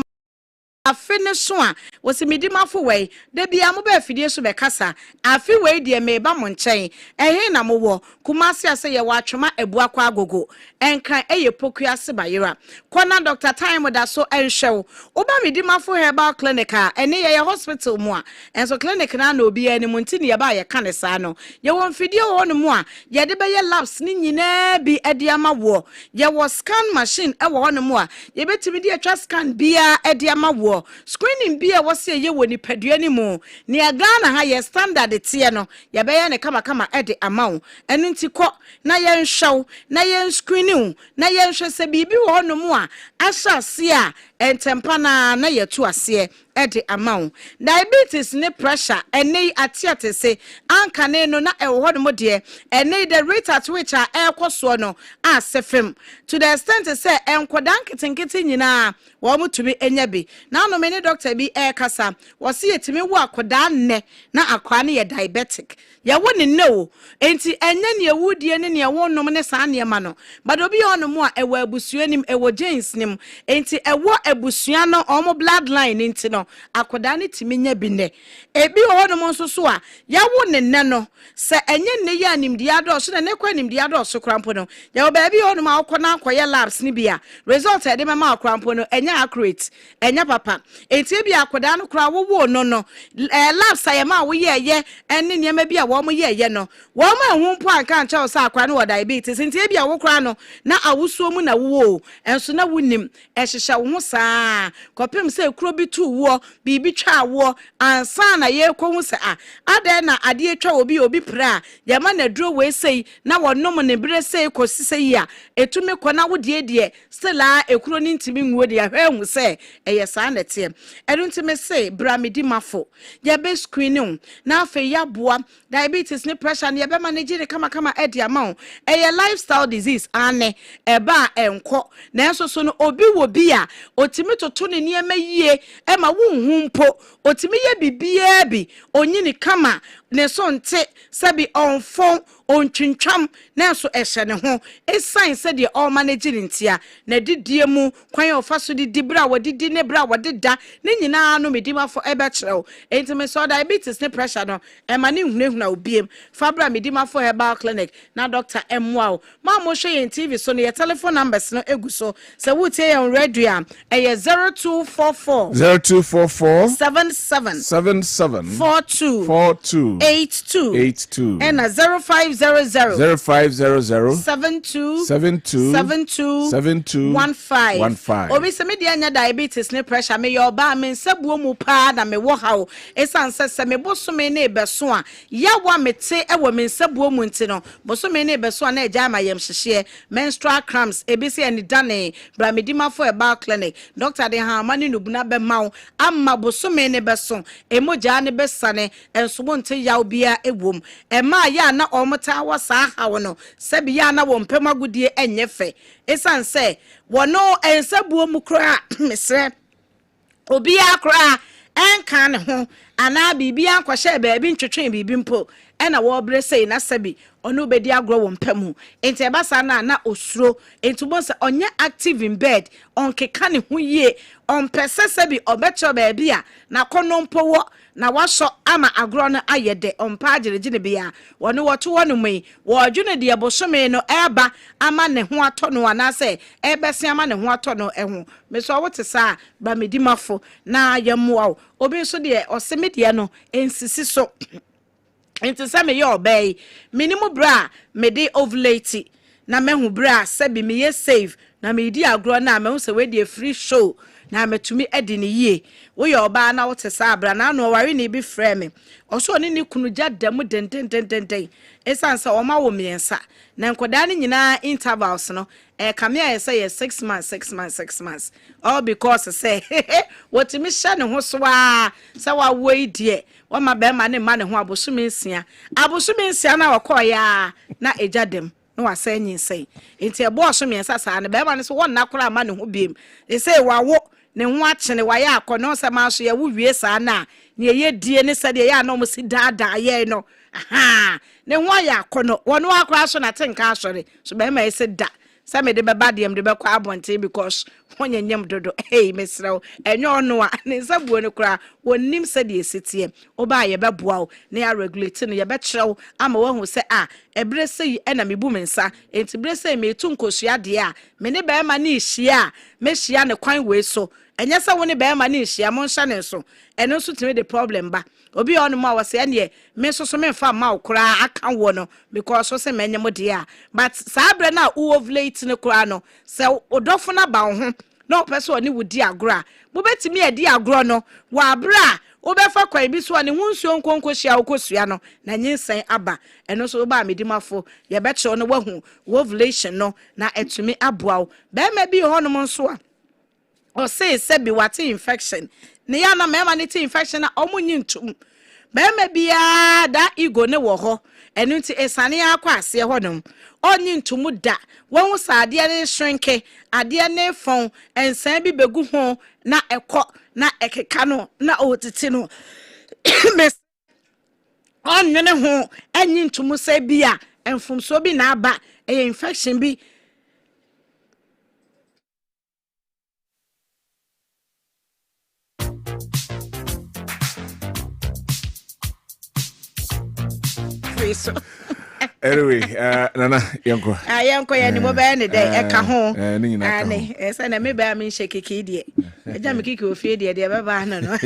afene so a wosi midimafo wei de bia mo ba afidie so be kasa afi wei de me ba mo nchen ehe na mo wo kumase ase ye watwoma ebua kwa agogo enkan eye pokua se bayera kona Dr. Time da so enhwew oba midimafo herbal clinic a ene ye hospital mu a enso clinic na obi ani mu nti ne ye ba ye ka ne saa no ye won fidie wo no mu a ye de be ye labs ni nyina bi ade ama wo ye wo scan machine e wo no mu a ye betimi de atwa scan bia ade ama wo screening bia wose ye woni padua ni mu ne Ghana ha ye standard tie no ye be ye ne kama ede amawo enu nti ko na ye nhwew na ye screening na ye nhwe se bibi wo no mu a asase a entempa na ye tu ase ede amawo diabetes ne pressure ene atiate se anka ne no na e wo no de ene the rate at which a ekoso no asefem to the extent say enkodan kitenkete nyina wo mutumi enya bi na no many doctor bi kasa wo se yetimi wo akoda nne na akwa ne ye diabetic ya wo ne no enti enya ne ewudie ne ne wo nom ne saa ne ma no but obi ono mu a ewo abusuanim ewo genes nim enti ewo ebusua no omo bloodline nti no akoda ne timi nya bi ne ebi ho no nso so a yawo ne ne no se enye ne ya nimdi ado so ne kwa nimdi ado so krampo no yawo ba bi ho no ma akona akoye labs ne bia result e de ma akrampo no enya accurate enya papa enti bi akoda no kra wo no labs aye ma wo ye ene ne ma bi a wo mo ye no wo ma hu mpo anka ancha o sa akwa no wo diabetes enti bi a wo kra no na awusuo mu na wo enso na wunim ehyehyɛ wo ho saa kopem sɛ kuro bi tu wo bibi twa wo ansa na ye ko hu sɛ ade na ade atwa obi pra ya ma na duro we sei na wonom ne bere sei ko sisei a etumi ko na wo de still ekuro ni ntimi nwuo de ahwe hu sɛ ɛyɛ saa na tie ɛno ntimi sɛ bramedi mafo ya be screening na afa ya boa diabetes ne pressure ne ya be manage ne kama edi ama ɛyɛ lifestyle disease ane eba enko na enso so no obi wo bi a otimi toto ne niema yie e ma wo hu mpo otimi ye bibia bi onyini kama ne so nte sabi onfon ontwintwam na enso ehye ne ho esan se de all manage ntia na didie mu kwan ofa so di bra wodidi ne bra wodida ne nyina no medima fo ebe kyerɛw entime so diabetes ne pressure no e ma ne hunahuna obiem fabra medima fo herbal clinic na doctor emwao ma mo hwe yen tv so no your telephone numbers no egu so se wotie yen radio e 0244 77 42 82 and 0500 72 15 obi se me dia nya diabetes ne pressure me your ba me nsabuo mu pa na me wo hawo esan se me bosome ne beso a ya wa mete e wo me nsabuo mu nti no bosome ne beso a na eja amayem hyehye menstrual cramps ebisi eni dane bramedima for herbal clinic doctor de ha mani nubuna be mawo amma bosome ne beso emoja ne besane enso wonte yaw bia ewom ema ya na omota wa sa hawo no sebi ya na wo mpem agudie enyefe esan se wono ensabuo mu kra mesre obi akra enka ne ho ana bibia kwahye baabi ntwetwe bibi mpo ena wo bre sei na sebi ono bedi agro wo mpamu enti ebasa na osuro enti bo se onye active in bed onkeka ne ho yie onpese sebi obecho baabi a na kono mpo wo na waso ama agro no ayede ompa agyeregyene bia wono woto wono mui wo dwene de ebosome no eba ama ne ho ato no anase ebese ama ne ho ato no eho me so wote sa ba medimafo na yemwa obi so de osemedie no ensisi so enti se me ye obey minimum bra me de ovulate na mehu bra se bi me ye save na me di agro na mehu se we de free show na metumi edi ne yie wo ye oba na wote sa abra na no ware ne bi frɛ me oso ne ne kunu gya dam den esansa o ma wo miensa na nkoda ne nyina intervals no kame ya say 6 months all because say wotimi hye ne ho so a se wa woi die wo ma be ma ne ho abosumensia na wakoya na egya dem no wasa nyinsɛn enti ebo so miensa sa ne be ma ne so won na kora ma ne ho biem e say wawo ne ho akyene wayɛ akɔno sɛ ma so yɛ wo wie saa na ne ye die ne sɛ de yɛ na mo si daadaa yɛ no aha ne ho ayɛ akɔno wɔno akora so na tenka asɔre so be ma yɛ da sɛ me de be ba de me de be kɔ abɔnten because wonyanyam dodo hey mesrɛw enyo ono a ne nsabuo ne kora wonim sɛ de esitie oba yɛ be boa ne ya regulate no yɛ be kyerɛw ama wo hu sɛ ebre sɛ yi na mebu mensa enti bre sɛ me tu nkosua de a me ne be ma ne ihia me hia ne kwan we so enye sɛ wo ne be ma ne ihia mo nhyɛ ne so eno so timi de problem ba obi on ma wase ene me so me fa ma okra aka wo no because so se menye mo de a but sabre na ovulate ne kra no se odofo na ba ho na opese oni wudi agro bo betimi e di agro no wa bra obefa kwa bi so ne hu nsuo nkonko hia okosua no na nyinsan aba eno so ba medimafo ye be che no wahu ovulation no na etumi aboa be ma bi ho no nso a o say bi wate infection ne ya na mema ne ti infection na omunyi ntum bema bia da ego ne wo ho enu ti esane akwa ase ho nom onyi ntum da won sa ade ne shrinke ade ne fon ensan bi begu ho na ekọ na ekeka no na otiti no mes onne ho enyi ntum se bia enfumso bi na aba infection bi free so. Anyway, Nana, Yanko. Yanko, any more band a day, a cajon. And yes, and I may bear me shake a kid. A jam kick you fear, dear, the other no.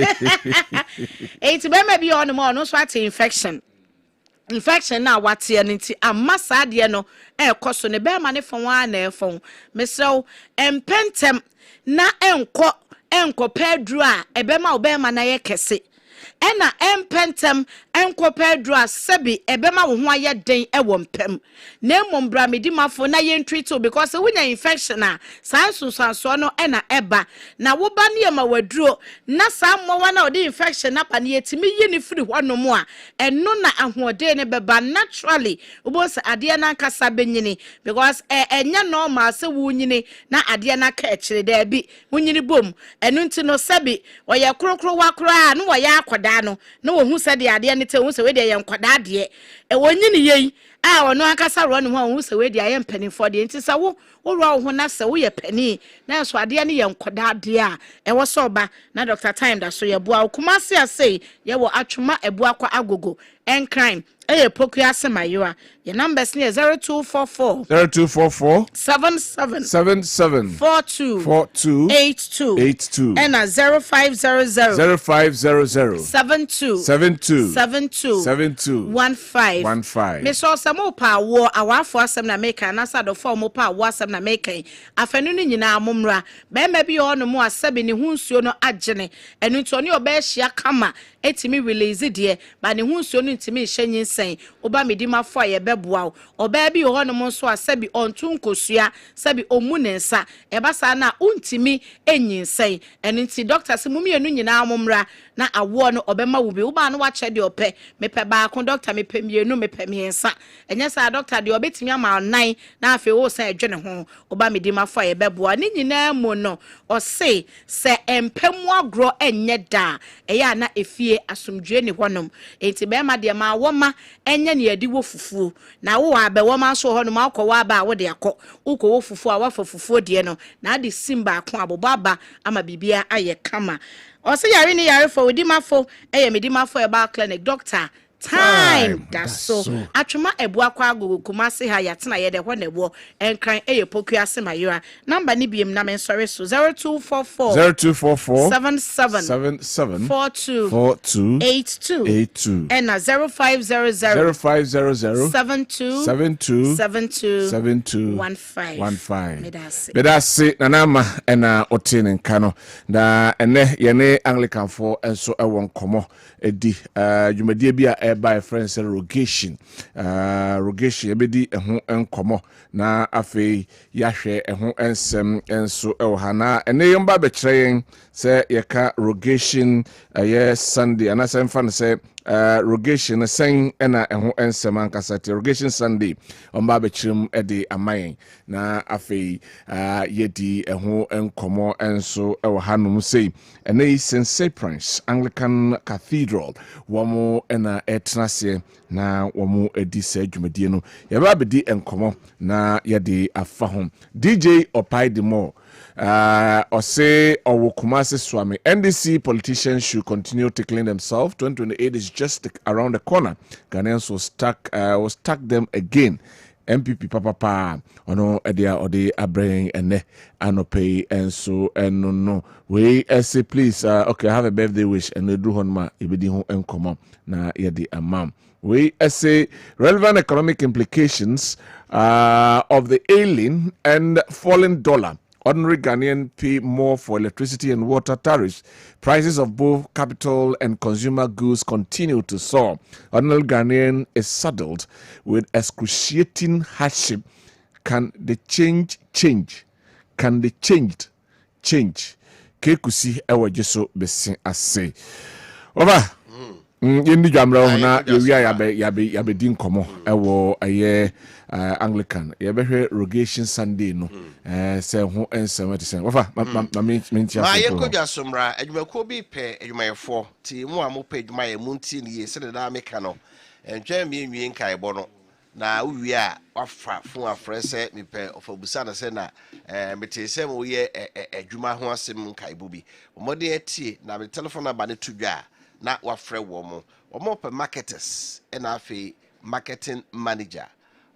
It's maybe on the more no swat infection. Infection now what's here a massa dear no cost on the bear money for one air phone. Miss so and pentem na enko pedra a bema obema na ye kese. Ena empentem enko pedra sebi ebema wo ho aye den e wo mpem na emom bra medimafo na ye ntreat because when infection a sanso no ena eba na wo ba ne ma waduro na sammo wa na odi infection na pa ne yetimi yi ni firi honom a eno na ahoode ne beba naturally ubos ade na nkasa benyini because enya normal se wo nyini na ade na ka ekire da bi wunyini bom eno nti no sebi oye krokro wa kra no wo ya akoda no wo hu se de ade ne te hu se we de ye nkwada de e wonyini yei a wono akasa ro ne hu se we de ye mpanifo de nti se wo ro ho na se wo ye pani na so ade ne ye nkwada de a e wo so ba na Dr. Time da so ye boa kuma se ase ye wo atwuma ebua kwa agogo en crime poku asemayoa your numbers near 0244 77 42 82 and 0500 72 15 me so samo pa wo awafo asem na make na sa do form pa wo asem na make afenu ni nyina momra be ma bi ono mu asabe ni hunsuo no agene enu to ne oba hia kama etimi release de ba ne hunsuo no ntimi hyenyin sen oba medima fo ye beboa oba bi ho no mo so asabi ontu nkosua sabi omu ne nsa eba sa na untimi enyin sen enu nti doctor se mumie no nyina momra na awo no obema wo bi wo ba no wa che de ope mepe ba ko doctor mepe mienu mepe miensa enye sa doctor de obetimi ama nan na afi wo san adwene ho oba medima fo ye beboa ni nyina mu no o se empemu agro enye da eya na efie asomdwe ni honom enti be ma de ma wo ma enye ne adi wo fufuo na wo abe wo ma so honom akwa ba wo de akọ uko wo fufuo a wa fufuo de no na ade simba akọ abobaba ama bibia aye kama o se yare ni yare fo widimafo medimafo e ba clinic doctor time that's so atwuma ebua kwa agogo kuma se ha yatena ye de hɔ na ɛwɔ enkran poku ase mayora number ni biem na men sorry so 0244 77 42 82 and 0500 72 15 medase nanama ena otene nkano na ene yene Anglican for enso ɛwɔ nkomo edi dwumadie bi a by friends rogation ebedi eho enkomo na afei yahwe eho ensem enso ehana ene yomba be kyerɛ se yeka rogation Sunday ana sem fan se rogation sen ena eho ensem ankasate rogation Sunday omba be kyerem ede amayen na afei yedi eho enkomo enso ehana sei ene St. Prince Anglican Cathedral womo ena etnase na womo edi sa dwumadie no yaba bedi enkomo na yede afa ho DJ Opaidemo say Owokumase Swami NDC politicians should continue tickling themselves. 2028 is just around the corner. Ghanaians will stack them again. MPP papa ono edia ode abrain ene anope enso eno no we say please okay have a birthday wish and do honma ebedi ho enkomo na yedi amam we say relevant economic implications of the ailing and falling dollar. Ordinary Ghanaian pay more for electricity and water tariffs. Prices of both capital and consumer goods continue to soar. Ordinary Ghanaian is saddled with excruciating hardship. Can the change? Can the changed change? Kekusi ewa jeso besi ase. Over. Yendi jamra na yewia yabe din komo ewo aye Anglican yebe rogation Sunday no se ho ensem etisen wofa ma mentia ma ye kodwa somra adwumako bi pe adwumayefo ti mu a mo pe adwumaye mu nti ne ye se da meka no entwa mi enwie nkai bo no na uwie a wafa fun afre se mi pe ofabusa na se na metese mo ye adwuma ho asem nkai bo bi omode etie na me telephone number ne tudwa na wafre wo mo pe marketers na afi marketing manager.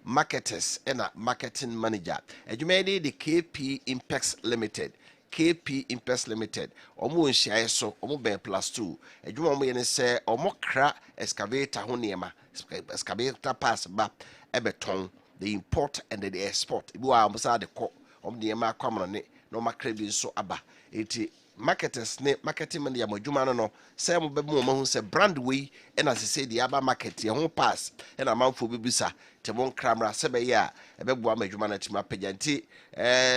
Marketers and a marketing manager. Adwumadi the KP Impex Limited. KP Impex Limited. Omo nhia so omo ben +2. Adwuma omo ye ne se omo kra excavator ho niema. Excavator pass ba ebeton. The import and the export. Ibu wa omo sa de ko omo niema kwamro ne no makra bi so aba. Eti marketers ne marketing manager adwuma no say mo be mo hu se brand we and as say the aba market ye ho pass and amanfo bibisa temon kramra sebe ya ebeboa madwuma na tima paganti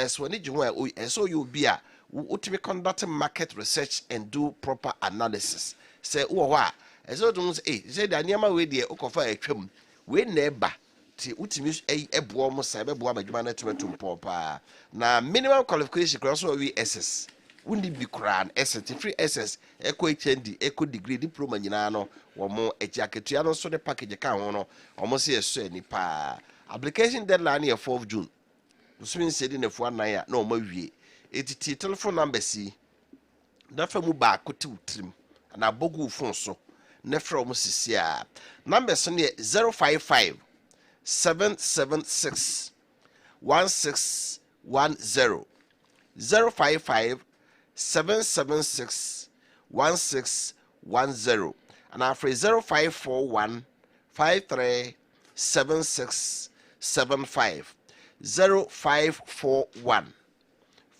so ni jwo so you be a ultimate conduct market research and do proper analysis say wo ho a so dum say da niam we de ukofa atwam we na eba ti ultimi eboa mo say ebeboa madwuma na tima tumpo pa na minimum qualification cross we SS wundi bi kran SS free SS eco HND eco degree diploma nyina no wo mo ejiaketua no so de package ka ho no omo se yeso ani pa application deadline here 4th June so mean say na fu anan ya na omo wie etiti telephone number si na fa mu ba kote utrim na bogu phone so na fra omo sisi a number so ne 055 776 1610 055 776 1610 and after 0541 537675 0541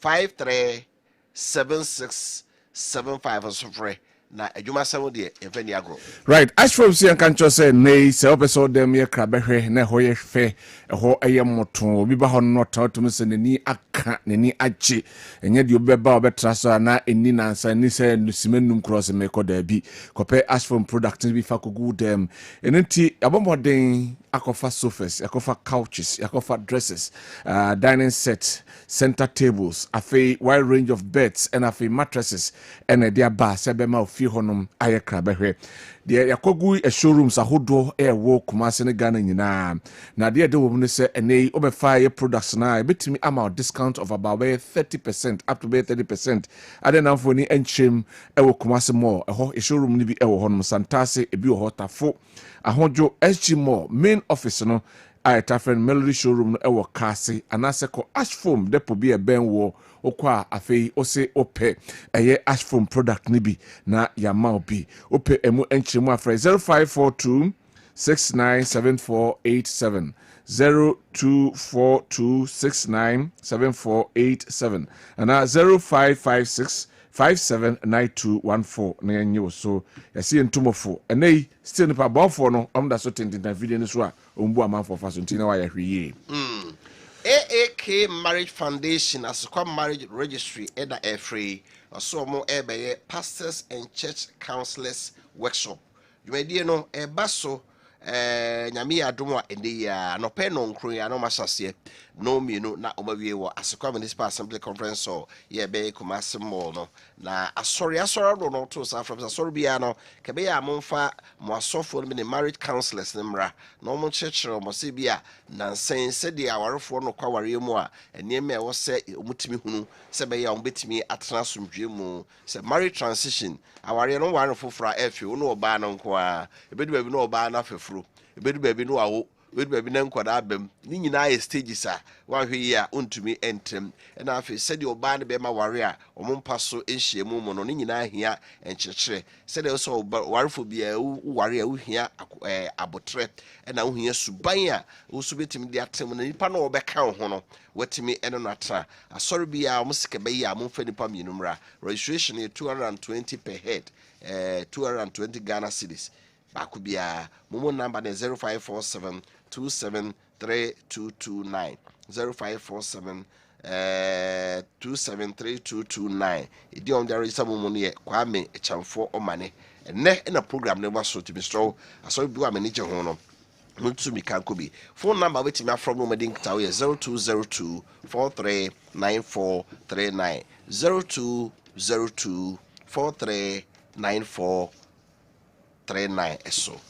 537675 so free na adwuma sawo de evani agro right as from see and can say nay se obeso dem ye krabehwe na ho ye hwe ho eye moto obi ba ho no to me se nani aka nani agye enye de obeba obetra so na eni nansa ni se nusimenum cross me ko da bi kope as from products bi fa kogu dem enenti abomboden akofa sofas akofa couches akofa dresses dining sets center tables afi wide range of beds and afi mattresses and their bar sebema ofi honum aye krabehwe de yakogu a showrooms ahodo wo Kumasi ne Ghana nyina na de de wo ne se enei obefa ye products na betimi ama discount of about 30% up to 30% adena for ni enchem wo Kumasi mall ho a showroom ni bi wo honum Santase ebi wo hotafo ahojo SG mall main office no I friend Melody showroom no ewo Kasi anase ko ash foam depo bi e ben wo okwa afei ose ope eye ash foam product ni bi na yama obi ope emu enchemu afre 0542 697487 0242697487 and 0556 579214 na yenyo so yesi entumofo enei still nipa bonfo no omda so tintin video ni so a ombu amanfo fa so ntina wa ya hwiye AAK Marriage Foundation asokwa marriage registry eda free so mo ebeye pastors and church counselors workshop dwumadie no eba so nyame adom a ende ya no pe no nkro ya no masase no mienu na omawie wo asokwa municipal assembly conference so ye be Kumasi mall no na asori do no to sa from asori bia no kebe ya momfa mo asofo no be marriage counselors ne mra no mo chechero mo se bia na nsen de awarefo no kwaware mu a eniem e wo se omutimi hunu se be ya ombetimi atena somdwe mu se marriage transition aware no ware fofora efi wo no oba no nko a ebedu baby no oba na fefuro ebedu baby no awo ebedu baby na nkwada abem ni nyina ye stages a wahwe ya ontumi entrem na afi se de oba ne be ma ware a omumpa so enhyiemu mu no ni nyina hia enkyekere se de so warefo bia ware a uhia abotre na uhia suban a wo so betimi de atem na nipa no obeka ho no watimi eno no atra asori bia omusike be ya momfa nipa minumra registration is 220 per head 220 Ghana cedis bakubia momo number 0547 273229 0547 273229 idi on there is momo ne Kwame Echamfo omane ene na program ne waso to be strong asori bi wa manage ho no Mutsumi Kankobi. Phone number which me from Romading Tower 0202 439439 0202 439439 eso.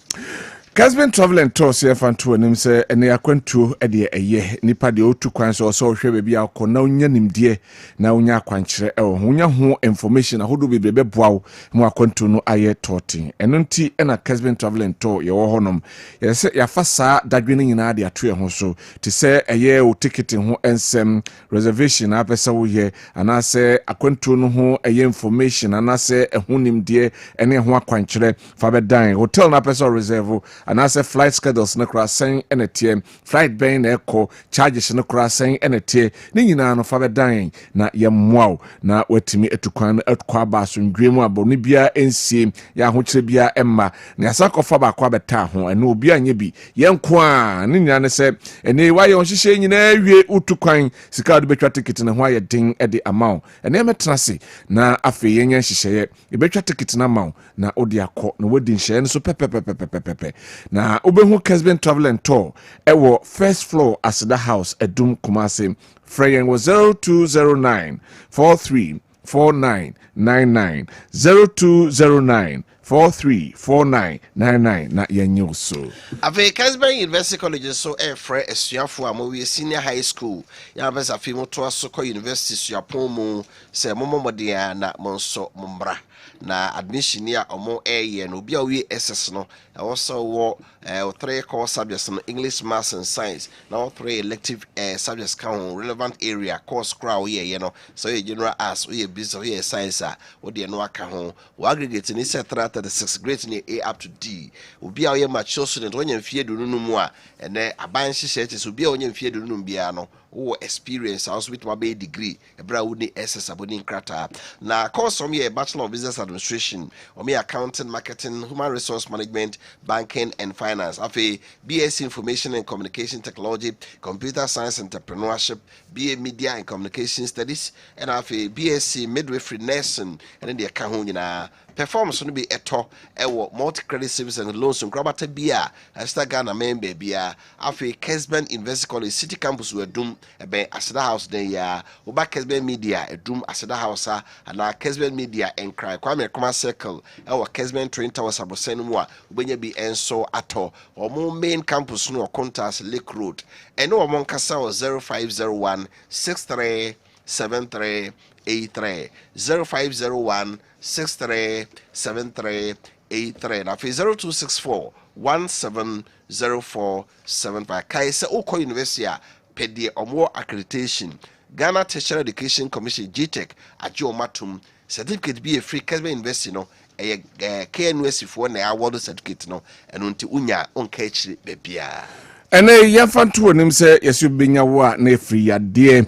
Kessben travel and tour say fanto anim say ene akwantuo de eye nipa de otu kwan so so hwe be bia akọ na onya nimdie na onya akwankyere e ho nya ho information ahodo be beboa wo mu akwantuo no aye totin eno nti na Kessben travel and tour ye wo honom ye se ya fa saa dadwe ne nyina de ato e ho so ti se eye o ticket ho ensem reservation na pesa wo ye ana se akwantuo no ho eye information ana se ehun nimdie ene ho akwankyere fa be dan hotel na pesa reserve and as a flight schedules na crossing and a team flight bay na echo charges na crossing and a team ni nyina no fa be dan na ye mwaw na watimi etukwan etkwa ba so ndwemu aboni bia ensie ya ho kire bia emma na yasakofa ba kwa beta ho ene obi anye bi ye nko a ni nyina ne se ene wa ye onhihye nyina awie utukwan sika do betwa ticket na ho aye din e de amount ene metena se na afi ye nya nhihye ye betwa ticket na amount na odi akọ na wodi nhye no so pepepepepepepe na obehu Kessben travel and tour ewo first floor Asida House Edum Kumasi Freyen was 0209 434999 0209 434999 na yenyo so ave Kessben University College so frɛ asuafo amowie senior high school ya besa fi moto aso kɔ university suapon mu sɛ momomode na monso mombra na admission ya omo eye no bia we SS no also wo 3 core subjects no English, Maths and Science now 3 elective subjects count relevant area course crowd ye no so you general as we business we science wo de no aka ho wo aggregate ni set 36 grade ni A up to D obi a ye mature student wonya mfie do no mu a ene aban hyehyɛ te so obi a wonya mfie do no bia no wo experience also with my degree ebra wo ni SS aboni nkrata na course om ye Bachelor of Business Administration om ye Accounting, Marketing, Human Resource Management, Banking and Finance afi BS Information and Communication Technology, Computer Science Entrepreneurship, BA Media and Communication Studies and afi BSc Midwifery Nursing and the account nyina performance no be eto ewo multi credit service and loans and grabata bia asta Ghana member bia afi Kessben University College City Campus Edum ebe Asida House den ya oba Kessben Media Edum Asida House and Kessben Media enkrai Kwame Kuma Circle ewo Kessben Train Towers abosen mu a obenya bi enso ato omo main campus no Contas Lake Road eno omo nkasa 0501 6373 83 0501 637383 na 0264 170475 kai se okọ university a pedie omo accreditation Ghana Tertiary Education Commission GTEC ajo matum certificate be a free Kessben University no KNUSC for na award certificate no eno nti unya onka achire bebia ene yafanto onim se yesu benya wo a na free ade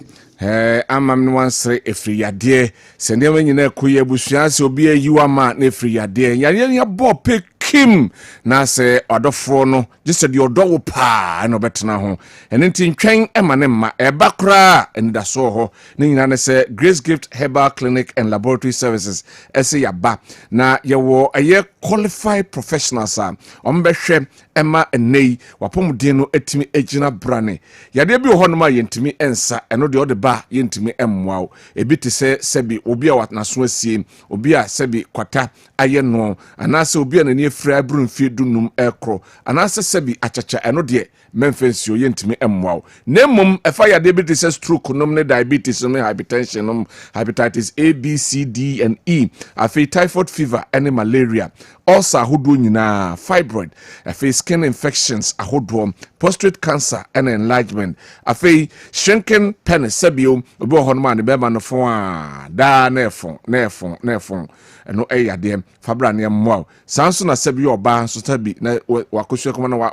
amam no wansre efri yade sende ma nyina koye busua se obi ayiwa ma na efri yade ya bo pekim na se odofo no just de odowo pa na obetena ho ene nti ntwen ema ne ma eba kra ene da so ho ne nyina ne se Grace Gift Herbal Clinic and Laboratory Services ese yaba na yewo aye qualified professionals a ombehwe ema enei wapomuden no etimi agina brane yade bi ho no ma yentimi ensa eno de odeba yentimi emwao ebi te se sebi obi a watnaso asie obi a sebi kwata aye no anase obi a nani efra abru mfie dunum ekro anase sebi achacha eno de memfensio yentimi emwao nemum efa yade bi te se stroke nom ne diabetes nom hypertension nom hepatitis A B C D and E afi typhoid fever and malaria ulcer ahodo nyina fibroid afi skin infections ahodo prostate cancer and enlargement afi shrinking penis sabio obi ho no ne be ma no fo a da na efon eno eyade fabra ne mmoa sanso na sabio oba so tabi na wakosu koma na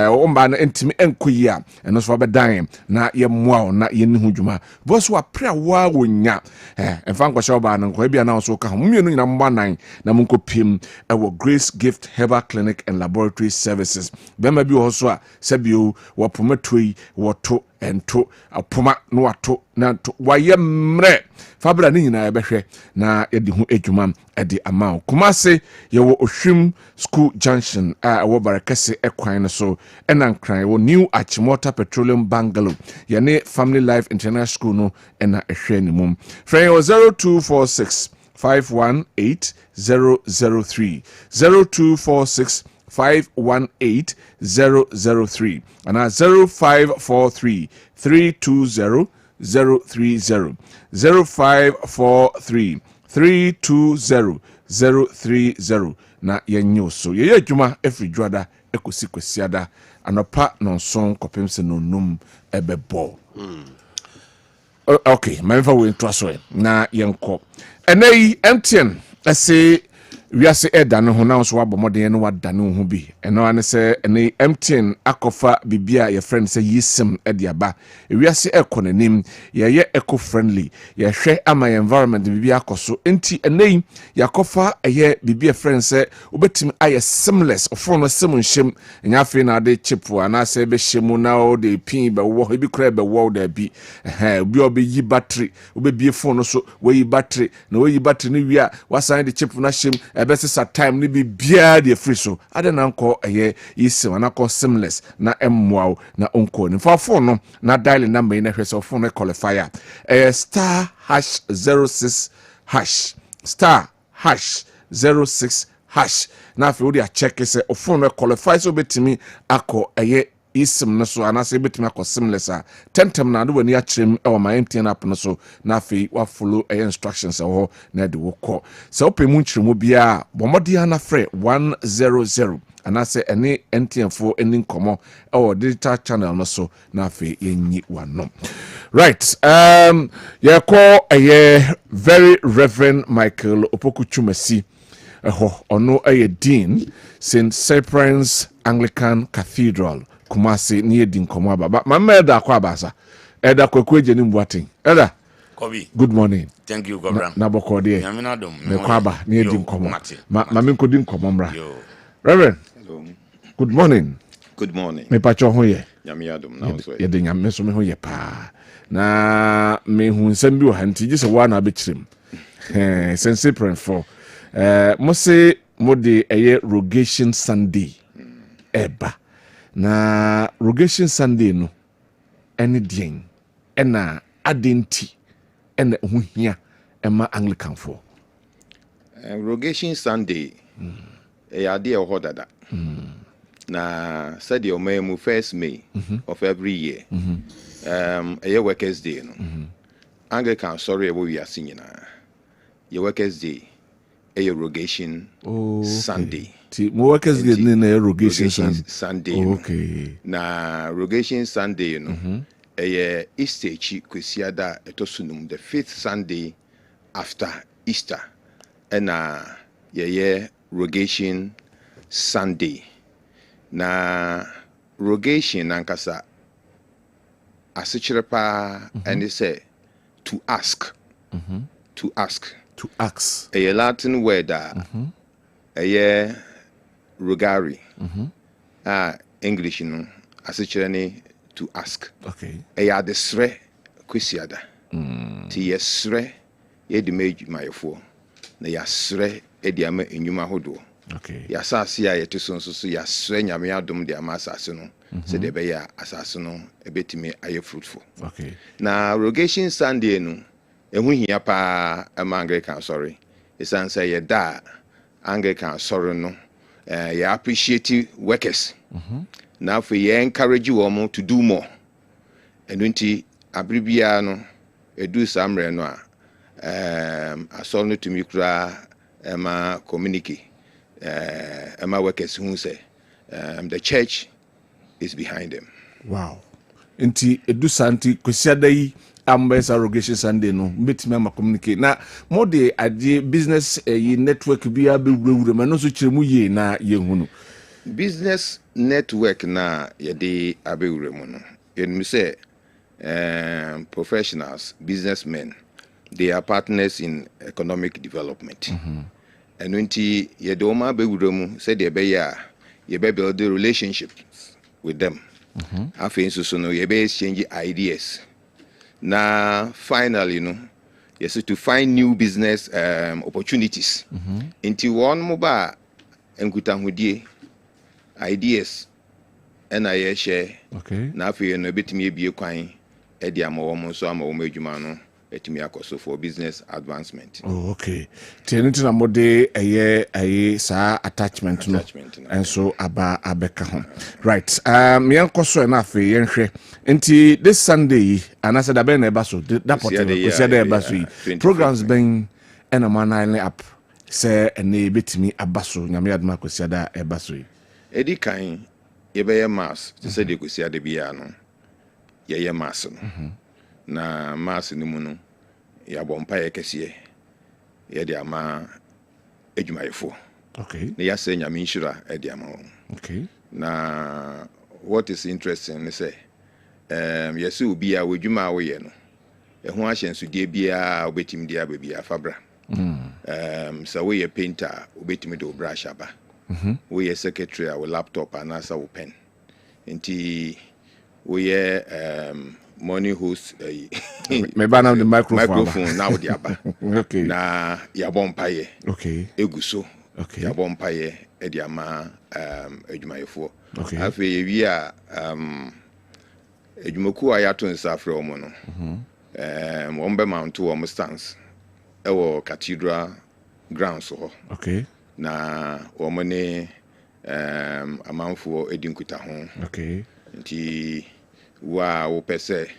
omba na entimi enkoyi a eno so be dan na ye mmoa na ye ni hudwuma boso wa pra wa wonya emfa nkwasha oba na nkwa bia na so ka ho mienu nyina mba nan na munkopim ewo Grace Gift Herbal Clinic and Laboratory Services bema bi ho so a sabio wo prometoi wo to ento apoma no wato na to waye mre fabra ni nyina ebehwe na yedi hu edwuma edi amount Kumase yewo Ohwim School Junction a wo barakase ekwan no so enankran wo New Achimota Petroleum Bungalow yene Family Life International School no ena ehwe ni mum frɛ 0246 518 003 0246 518-003 and 0543-320-030 0543-320-030 na yenyo so ye adwuma efri dwada ekosi kwasiada anopa nonson kopem se nonum ebebo okay my we intro na yenko enei MTN ase wiase eda no ho na so wabomode no wadane ho bi eno ane se enei MTN akofa bibia ye friend se yisim ediaba wiase ekonanim ye eco friendly ye hwe ama environment bibia akoso enti enei yakofa eye bibia friend se obetim aye seamless ofo no sim nhyem nya fe na de chipu ana se be hyemu na o de pin be wo ebi kra be wo da bi obi obeyi battery obebie phone no so we battery na we battery ni wi a wasan de chip na hyem ebesesa time ni bibia de free so ade na nko eye yisim na ko seamless na emmoa na onko ni for phone no na dial number na hwese phone no qualifier star hash 06 hash star hash 06 hash na fe we check se phone no qualify so betimi akọ eye isim no so anase betimi akọ seamless a tentem na do wani akyerem e wo my MTN app no so na fe wa follow instructions ho na de wo kọ se opemu nkyeremu bia bomode na frɛ 100 anase ene MTN fo eni nkomo e wo digital channel no so na fe yenyi wano right ye call very Reverend Michael Opokuchumasi ono dean St. Cyprian's Anglican Cathedral Kumasi near Dinkomo aba ma meda kwa basa eda kwekweje ni mbwatin eda Kobi. Good morning. Thank you, Gobram. Na bokode Yamina dum. me kwaba near Dinkomo ma me nkodi nkomo mra Reverend. Hello. Good morning. Good morning. Me pacho ho ye Yamia dum na so ye de nyame so me ho ye pa na me hu nsem bi o hanti gise wa na abekirem St. Cyprian for mose mode eye rogation Sunday eba na rogation Sunday no ene dien ena adenti ena huhia ema Anglican for rogation Sunday ade ho dada na said your memu 1st May of every year a workers day no Anglican sorry we are singing your workers day a rogation Sunday. Mo workers get na rogation Sunday. Okay. Na rogation Sunday no. A Easter chi kwesiada etosunum the 5th Sunday after Easter. And ye rogation Sunday. Na rogation ankasa asichirepa and they say to ask. To ask. To ask. A Latin word a rogari. English no asichirene to ask. Okay. A the sre kwesiada. Ti yesre ye di meju mayefo. Na yasre e di ama enyuma hodo. Okay. Yasase a yeteso nso so yasre nyame adom di ama asase no. Se de be ya asase no ebetimi aye fruitful. Okay. Na rogation Sunday no ehu hia pa Anglican sorry isan say ye da Anglican sorry no you appreciate workers now for you encourage them to do more and nti abribia no edu samre no a asol no to me kura ema communicate ema workers who say the church is behind them. Wow. Nti edu santi kwesiada yi ambesa rogation Sunday no betimi ama communicate na mo de ade business yi network bia be wurewure ma no so kiremu ye na ye hunu business network na ye de abewure mu no you say professionals businessmen they are partners in economic development and nti ye de o ma bewure mu say de be ya ye be build the relationships with them afin so no ye be exchange ideas. Now, finally, yes, to find new business opportunities. Into one mobile and good ideas, and I share. Okay. Now, for you, no bit me be a coin, Eddie Amor, so I'm a majumano, etimi akoso for business advancement. Oh, okay. Tieni na mode eye sa attachment no. And so aba abeka home. Right. Yankoso na afi yenhwe. Nti this Sunday anasa da ben na eba so that portable kusia da eba so. Programs ben ena manile up. Say ene betimi abaso nyame adma kusia da eba so. Edi kan yebeye mass to say de kusia de bia no. Ye mass no. Na mass ni mu no ya bompa ye kese ye de ama adwumayefo. Okay. Na ya say nyame nshira e de ama won. Okay. Na what is interesting is say yes obi a wadwuma wo ye no e ho ahyenso de bia obetim de aba bia fabra. So we ye painter obetim de brush aba. We ye secretary a laptop and asa wo pen. Nti we ye money host me ban the microphone now the aba. Okay. Na ya bompaye. Okay. Eguso. Okay. Ya bompaye e di ama adwumayefo. Okay. Afi ye wi a adwumaku a ya to nsafre omo no. Wombe mount wo stance. Ewo cathedral grounds ho. Okay. Na womo ne amanfo edinkuta ho. Okay. Nti wa wo pese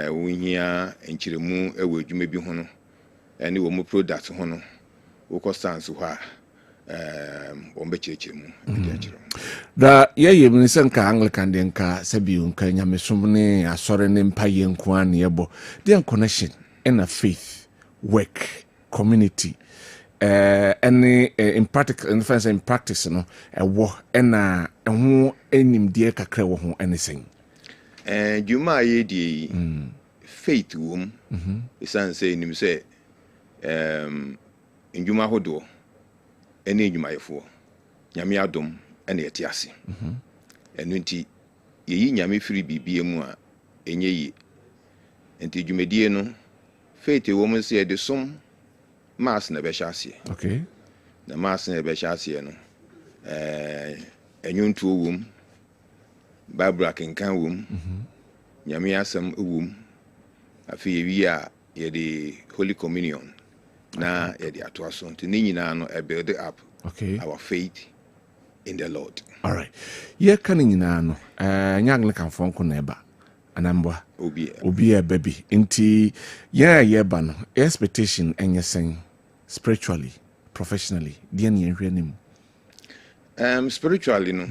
wohia enchiremu ewo adwuma bi ho no ene wo mu product ho no wo ko stance ho a wo be chirechiremu da ye mnisenka Anglican denka sabiu nka nyamesom ne asore ne mpaye nko an yebo the connection in a faith work community any in practice no wo na ho enimdie kakra wo ho anything Juma ye di faith wom isan say nim say njuma hodo ene njuma yefo nyame adom ene yete ase enu nti yeyi nyame firi bibie mu a enye yi nti dwumadie no faith wom say de som mass na be hya ase. Okay. Na mass na be hya ase no enyuntu wom Bible akenkan wom nyame asem wom afi yewi a ye the Holy Communion na ye the atoaso nti ni nyina no e build up our faith in the Lord. All right. Ye kan nyina no nyagle kan fonko na eba anambwa obi e baby nti ye ba no expectation enye sen spiritually professionally dia ne nhwe nim spiritually no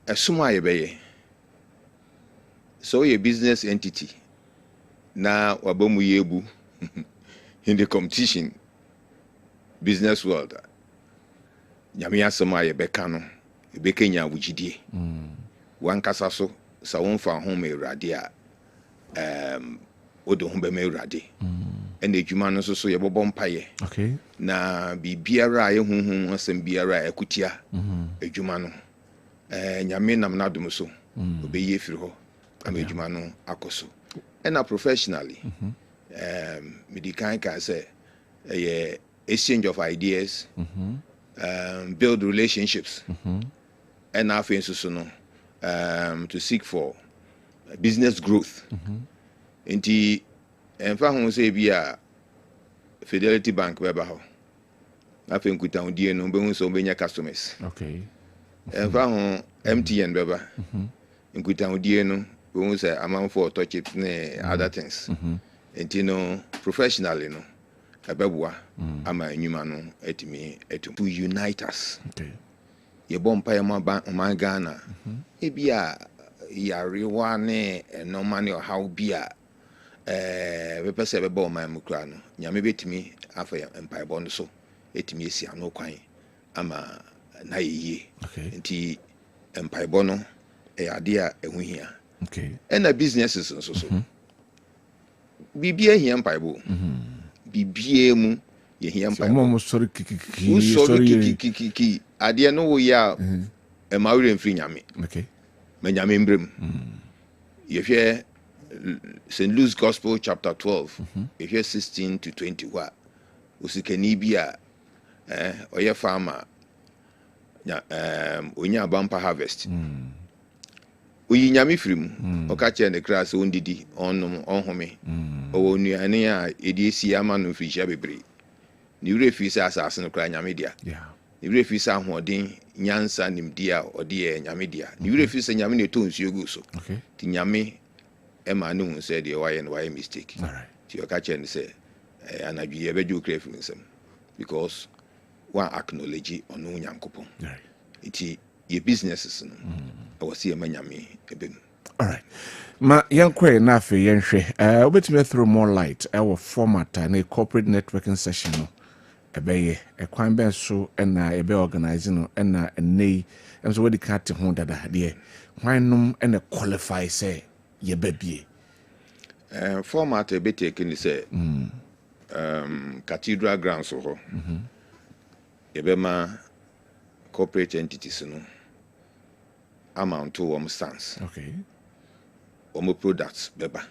asuma ye beye so ye business entity na wabamu yebu in the competition business world nyame asema ye beka no e beka nya wugidie wankasa so sa wonfa ho me urade a odo ho be me urade ene adwuma no so ye bobɔ mpaye. Okay. Na bibiara ye hunhun asem biara ekutia adwuma no nyame nam na dum so obeye firi ho amedwuma no akoso ena professionally medical can say exchange of ideas build relationships and after so no to seek for business growth nti emfa ho say bia Fidelity Bank weba ho after nkuta hodie no be hu so benya customers. Okay. Emfa ho MTN beba nkuta hodie no be hu say amount for touch chips ne other things nti no professionally no ababua ama anyuma no etimi to unite us. Okay. Ye bompa ye ma Ghana ebia yarewa ne no mani how bia we pese be bo ma mukra no nyame betimi afa empire bond so etimi esi ano kwan ama na yeye. Okay. Nti empire bono ade a ehuhia. Okay. And the businesses so bibia hia empire bo bibia mu ye hia empire mo sorry kiki ade no wo ya e mawure mfiri nyame. Okay. Me nyame mbrem ye hwe St. Luke's Gospel chapter 12 if you're 16 to 20 wa usikani bia oye farmer onya bumper harvest oyi nyame firi mu oka che ne kra se ondidi onnom onhome owo nuane a edi esi ama no firi hia bebre ni wure fi se asase no kra nyame dia ni wure fi se ahoden nyansa nimdia ode ye nyame dia ni wure fi se nyame ne to nsuo gu so ti nyame e ma no hu se de waye no waye mistake ti oka che ne se anadwi ye beju kra fi nsem because one acknowledge onu nyankopon iti ye businesses no was here manyame ebem. All right. Ma yankwe na afi yenhwe obetime throw more light our format and a corporate networking session no ebeye ekwan ben so na ebe organize no na nei so we di cat ho dada de hwannom na qualify say ye babie format ebe take ni say cathedral grounds ho ebe ma corporate entities no amount to stands. Okay. Products beba.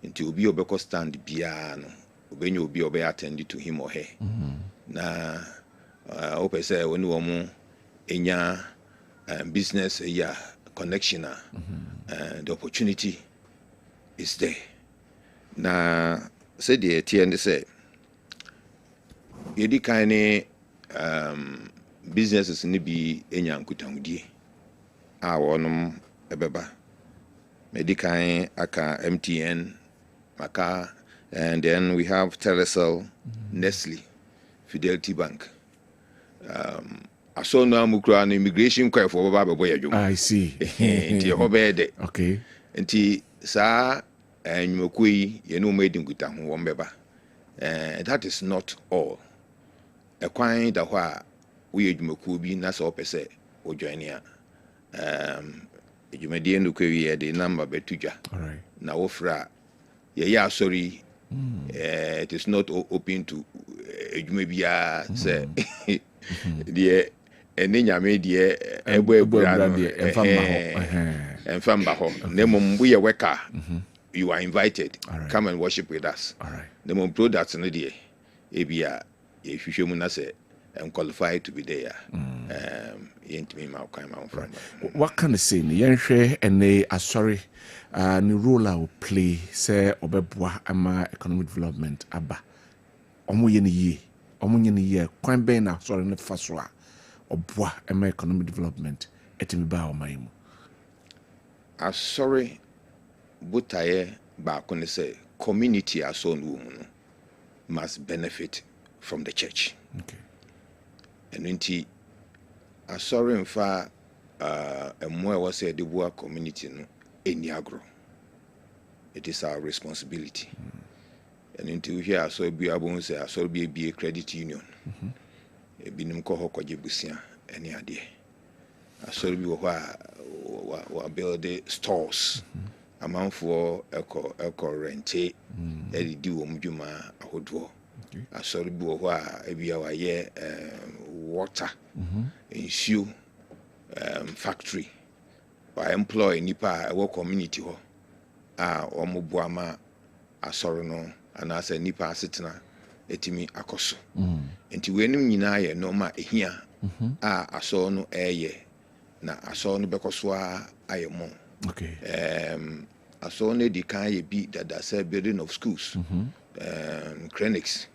Until obi obeko stand bia no. Obenye obi obe attend to him or her. Na ope say woni omo enya business connection the opportunity is there. Na say the TN say yedi kind businesses ni bi enya nkutahudie a wonum ebeba medical aka MTN maka and then we have Telecel, Nestle, Fidelity Bank. I saw no mukra an immigration quite for baba boy. I see. Nti obede. Okay. Nti sa nyumokui ye no made nguta ho wombeba. That is not all. A kwan da ho a we adwumaku bi na so opese o join ya. Adwumadie no kwawie de number betudwa. All right. Na wofra ye sorry. It is not open to adwuma bia say the nyame de ebo ebura no enfamba ho nemom we worker you are invited come and worship with us nemom products no de ebia ye hwehwemu na say and qualified to be there yentimi ma kan ma friend. What can I say ni yenhwe ene asori ni role I will play say obeboa ama economic development aba omo ye ni ye kwan ben na asori ne faso a oboa ama economic development etimi ba oman mu asori butaye ba ko ne say community aso no mu must benefit from the church. Okay. And nti asori mfa emo was say the boa community no eniagro. It is our responsibility. And until here so be able say asori be a credit union. Ebinim ko ho kwaje busia eni ade. Asori bi wa build stores. Amanfo eko rente di wo mdwuma ahodo. Asori bi wo a ebia wa ye water ensure factory by employ nipa work community ho omoboa ma asoro no anase nipa asetena etimi akoso enti wenim nyina ye no ma ehia asoro no eye na asoro no bekoso ayemo. Okay. Asoro no di kan ye bi dada say building of schools clinics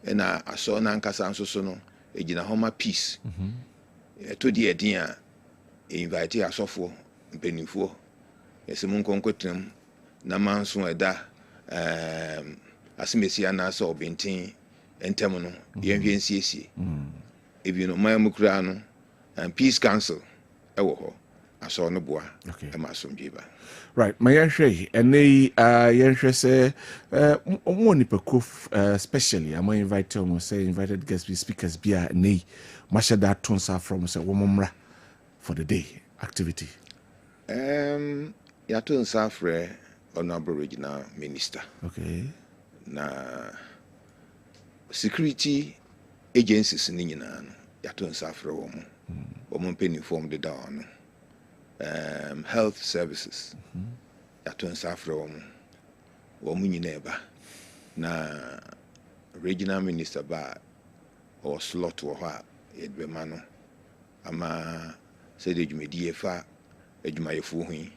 na asoro na nkasa nso no ejina homa peace to di edin a invite asofo mpenifo yesimu nkonkotrem na manso eda asimesi ana so obintin entem no yenhwe nsiesie ebi no mayamukura no peace council ewo ho aso no boa e ma somdweba. Right, my yenhwe ene yenhwe say omo nipako especially am invite omo say invited guest speakers bia nei mashada tonsa from say womomra for the day activity. Ya tonsa frɛ honorable regional minister. Okay. Na security agencies ni nyina no ya tonsa frɛ womo mpeni form de down. Health services yatonsa frɛ womo nyina eba na regional minister ba or slot wo ha edbema no ama say de dwumedi fa adwumayɛfoɔ hui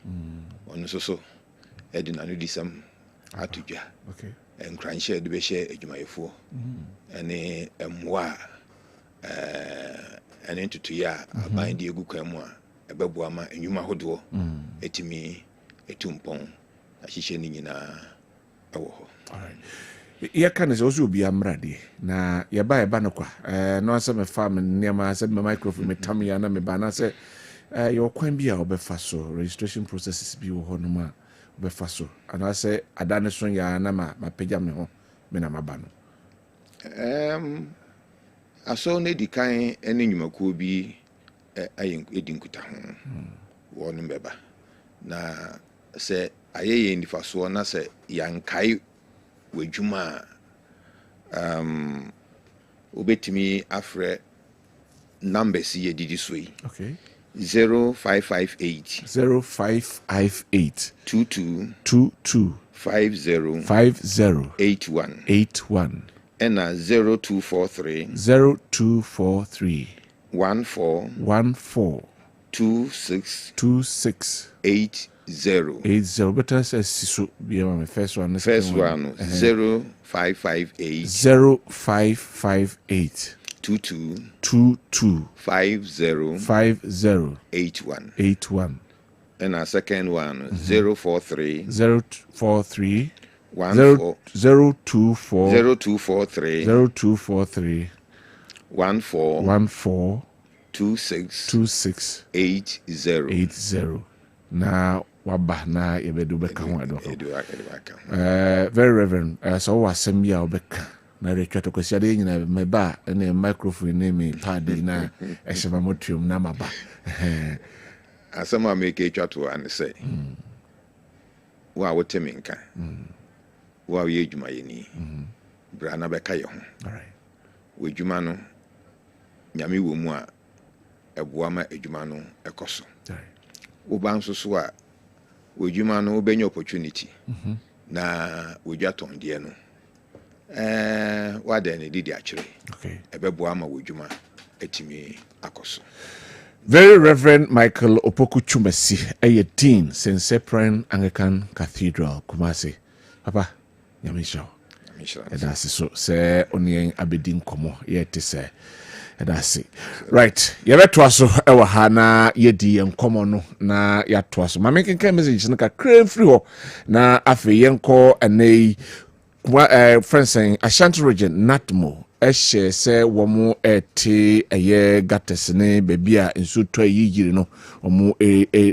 ɔno nso so ɛde nano di sɛm ato dwa nkranhyɛ de bɛhyɛ adwumayɛfoɔ ɛne mmoa a ɛne ntotoyɛ a aban de egu kwan mu a ɛbɛboa ma nnwuma ahodoɔ ɛtumi ɛtu mpɔn ahyehyɛ ne nyinaa ɛwɔ hɔ. yɛka ne sɛ wo sɛ obia mmradeɛ na yɛba no kwa no asɛ mefa me nneɛma sɛ me microphone metam yɛ na meba na sɛ yɛwɔ kwan bi a wɔbɛfa so registration processes bi wɔ hɔ nom a wɔbɛfa so anaasɛ ada ne so yɛ na mapagya me ho me na maba no. asɔ no di kan ne nnwumakuo bi ɛdi nkuta ho wɔnom bɛba na sɛ ayɛ yɛ nifasoɔ na sɛ yɛnkae w'adwuma a wobɛtumi afrɛ numbers yɛdidi so yi 0558 22 50 81 ɛna 0243 14 26 80. Better say sisu be my first one. First one 0558 22 50 81. And our second one 043 023 14 26 80. Now waba na yebedu beka ho ado. Very reverend so wasem bia obeka na retwa to kwasi ade nyina meba na microphone na me pad na ehema motium na maba. Asama make a chat to and say wa woteminka wa ye dwuma yeni bra na beka ye ho. All right. We dwuma no nyame wo mu a eboa ma adwuma no ekoso. Uban so a wodwuma no wobɛnya opportunity na wodwa tɔndeɛ no wada ne didi akyerɛ ɛbɛboa ma wodwuma atumi akɔso. Very Reverend Michael Opoku Chumasi, a dean St. Cyprian Anglican Cathedral, Kumasi. Papa, Yamisha. And that's so say only abedin komo yet to say. That's it. Right. Yɛbɛtoa so ɛwɔ ha na yɛdi nkɔmmɔ no na yɛatoa so. Ma mekenka message no kakra mfiri hɔ na afei yɛnkɔ ɛnɛ friends saying Ashanti region Natmo ɛhyɛ sɛ wɔn ɛte ɛyɛ gutters ne baabi a nsuo tɔ yiyiri no wɔn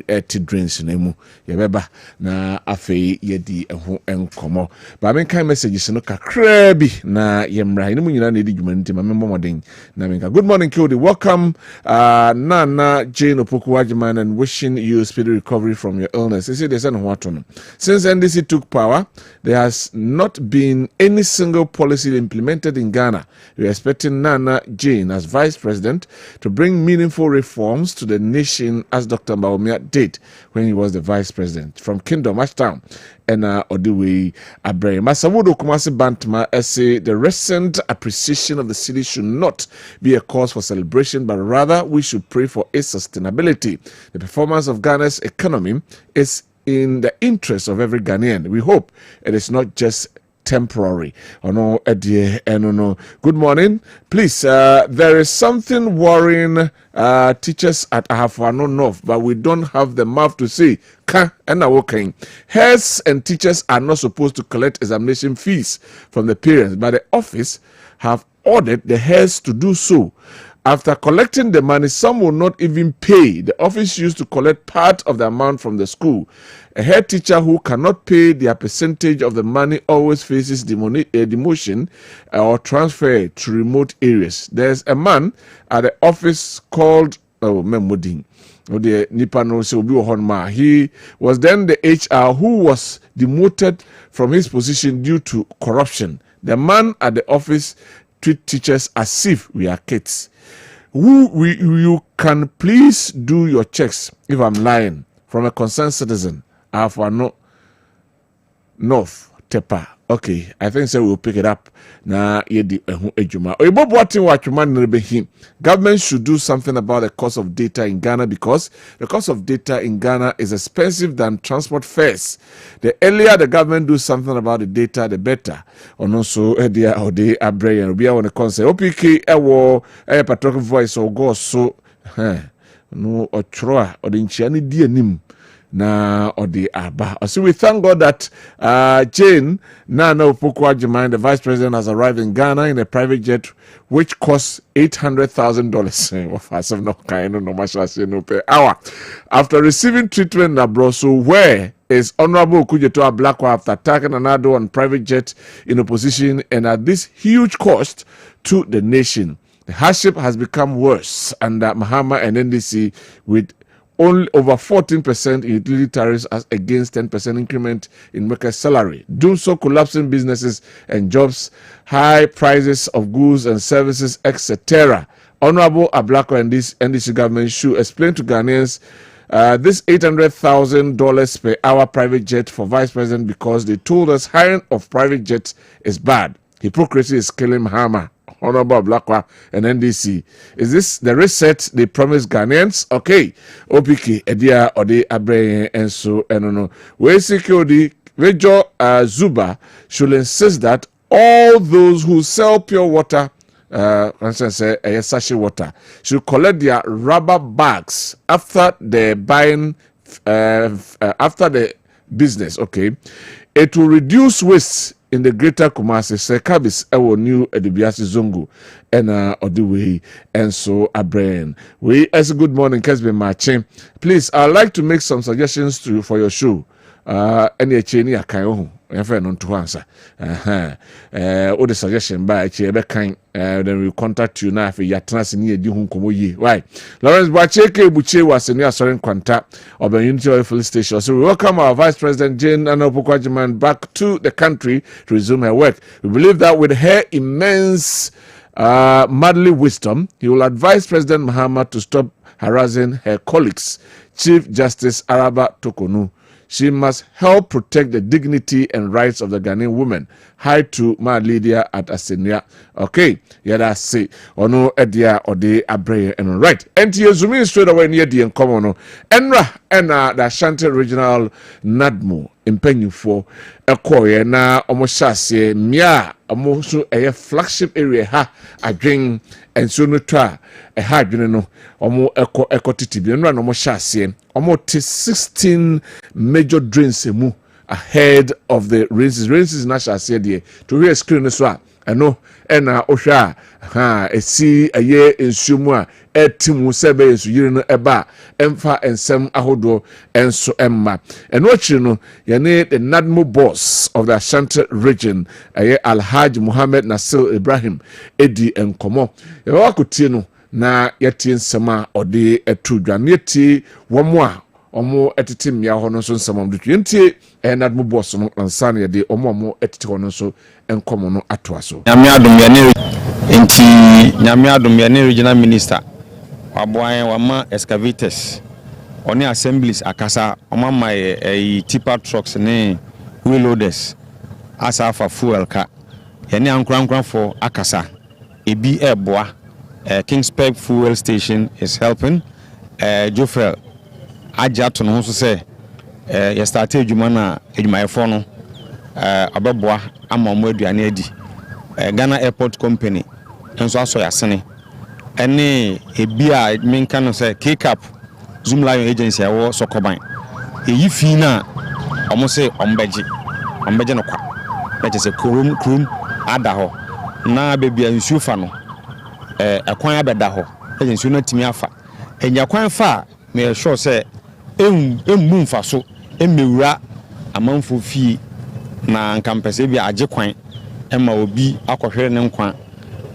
ɛte drains ne mu yɛbɛba na afei yɛdi ɛho nkɔmmɔ baame kan messages no kakra bi na yɛmmra ne mu nyinaa na yɛdi dwuma nti maame mmɔmɔden na menka good morning Kilde, welcome Nana Jane Opoku Wajiman and wishing you a speedy recovery from your illness. Since NDC took power, there has not been any single policy implemented in Ghana. We are expecting Nana Jane as vice president to bring meaningful reforms to the nation as Dr. Baumia did when he was the vice president. From Kingdom, Ashtown, and Odiwe Abraham. Masamudo Kumasi Bantama say the recent appreciation of the city should not be a cause for celebration, but rather we should pray for its sustainability. The performance of Ghana's economy is in the interest of every Ghanaian. We hope it is not just temporary. Good morning. Please, there is something worrying teachers at Ahafano North, but we don't have the mouth to say. Heads and teachers are not supposed to collect examination fees from the parents, but the office have ordered the heads to do so. After collecting the money, some will not even pay. The office used to collect part of the amount from the school. A head teacher who cannot pay their percentage of the money always faces demotion or transfer to remote areas. There's a man at the office called Memodin. He was then the HR who was demoted from his position due to corruption. The man at the office treat teachers as if we are kids. You can please do your checks if I'm lying. From a concerned citizen, Afano North Tepa Okay, I think so we'll pick it up. Na yedi ehu ejuma. Oyibo boatin wa twuma nrebehi. Government should do something about the cost of data in Ghana because the cost of data in Ghana is expensive than transport fares. The earlier the government do something about the data, the better. Ono so edia ode abrey obi a won concept. OPK ewo patrol voice or go so no otro ode nchia ne di anim. Na odi aba. So we thank God that Jane Nana Opoku-Agyeman, the Vice President, has arrived in Ghana in a private jet which costs $800,000 per hour. After receiving treatment abroad, so where is Honorable Okujeto Dankwa after attacking Anado on private jet in opposition and at this huge cost to the nation? The hardship has become worse under Mahama and NDC with only over 14% in utility tariffs as against 10% increment in workers' salary. Doing so collapsing businesses and jobs, high prices of goods and services, etc. Honorable Ablako and this NDC government should explain to Ghanaians this $800,000 per hour private jet for vice president because they told us hiring of private jets is bad. Hypocrisy is killing Mahama. Honorable Dankwa and NDC. Is this the reset they promised Ghanaians? Okay. OPK, Edia, Ode, Abre, and so, and no. We security, Major Zuba should insist that all those who sell pure water, sachet water, should collect their rubber bags after the buying, after the business, okay? It will reduce waste in the greater Kumasi, Sekabis, our new Edibiasi Zungu, and Odiwe, and so Abrain. We, as a good morning, Kessben Maakye. Please, I'd like to make some suggestions for your show. Any cheni akayo, non to answer. All the suggestion by Chebe then we contact you now if you are near Dihun Komoyi. Why? Lawrence Bacheke Buche was in your Soren Quanta of the Unity Oil Filling Station. So we welcome our Vice President Jane Opoku-Agyeman back to the country to resume her work. We believe that with her immense motherly wisdom, he will advise President Mahama to stop harassing her colleagues. Chief Justice Araba Tokonu. She must help protect the dignity and rights of the Ghanaian women. Hi to my leader at Asenia. Okay, yeah, that's it. Ono edia ode abre and right. And you zoom in straight away near the encomono. Enra the Ashanti Regional Nadmo impenyu for a koye na omoshase mia omosu a flagship area ha adwen enso no twa e ha adwene no omo ekotitibi enra no omoshase omo 16 major drains emu ahead of the races na shase de to hear screen so a eno ena ohwa ha esi aye ensumu a etimu sebe ensu yire no eba emfa ensem ahodo enso emma eno akiri no yene the Nadmo boss of the Ashanti region aye Alhaji Muhammad Nasir Ibrahim edi enkomo yawakotie no na yetie nsema ode etudwane yetie womo a omo etete mmia ho no so nsema mdutu yentie Nadmo boss no ansane yede omo etete ho no so enkomo no atoa so Nyame adom ya regional minister waboan wama excavators oni assemblies akasa omama tipper trucks ne wheel loaders asa for fuel ka yani ankran for akasa ebi eboa Kingsburg fuel station is helping Jofel aja to no so say ya start adwuma na adwumayefo no abeboa amamu aduane adi Ghana Airport Company enso aso yasene ene ebia menka no say K-Cap Zoom Lion Agency awo Sokoban eyi fi na omo say ombeje no kwa na je say krum ada ho na bebia nsu fa no akwan abeda ho agency no timi afa enya kwan fa me sure say emmu mfa so emewura amanfo fi na nkampese bia age kwan ema obi akohwere ne nkwa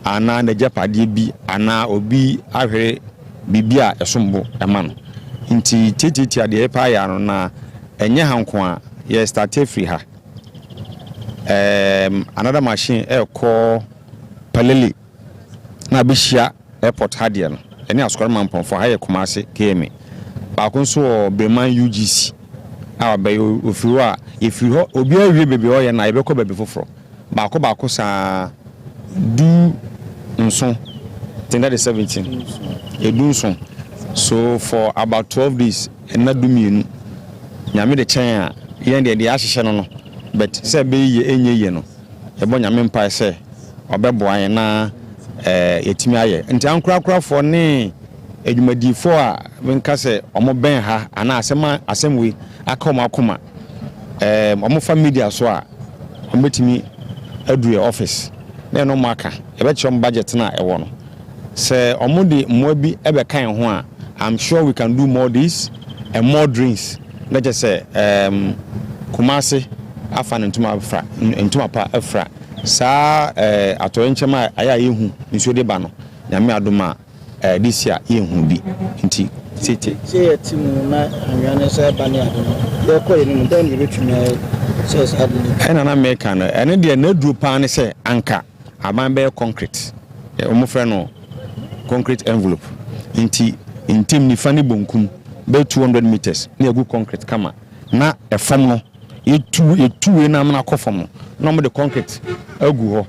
ana na japade bi ana obi ahwere bibia esombo ema no nti tititi ade epa ya no na enye hanko a ye start free ha another machine call palele na bishia airport hadia no ene asokore mampon for haye Kumasi KM ba ko so Breman UGC abayo ofiwa if you obi awie baby oye na ebeko baby foforo baako sa do nson think that is 17 edu nson so for about 12 days and na do mienu nyame de chen a yen de ahihye no but say be ye enye no ebo nyame mpa say obeboa yen na yetimi aye nti ankura for ne adwumadifo a menka se omo ben ha ana asem we akoma omo fa media so a ombetimi adu your office na no maka ebe chom budget na ewo no se omo de mo bi ebe kan ho a I'm sure we can do more this and more drinks let's just say Kumasi afan ntuma pa afra sa atoyenchema aya yehu nso de ba no nyame adoma this year yehu bi nti tete say timu na anwane so ba ne adoma de ko yenu den ye betumi says adini na make no ene de na duro pa ne say anka aban be concrete omo frɛ no concrete envelope nti intim ni fani bonkum be 200 meters na egu concrete kama na efam no yetu we na amna kofam no mo the concrete agu ho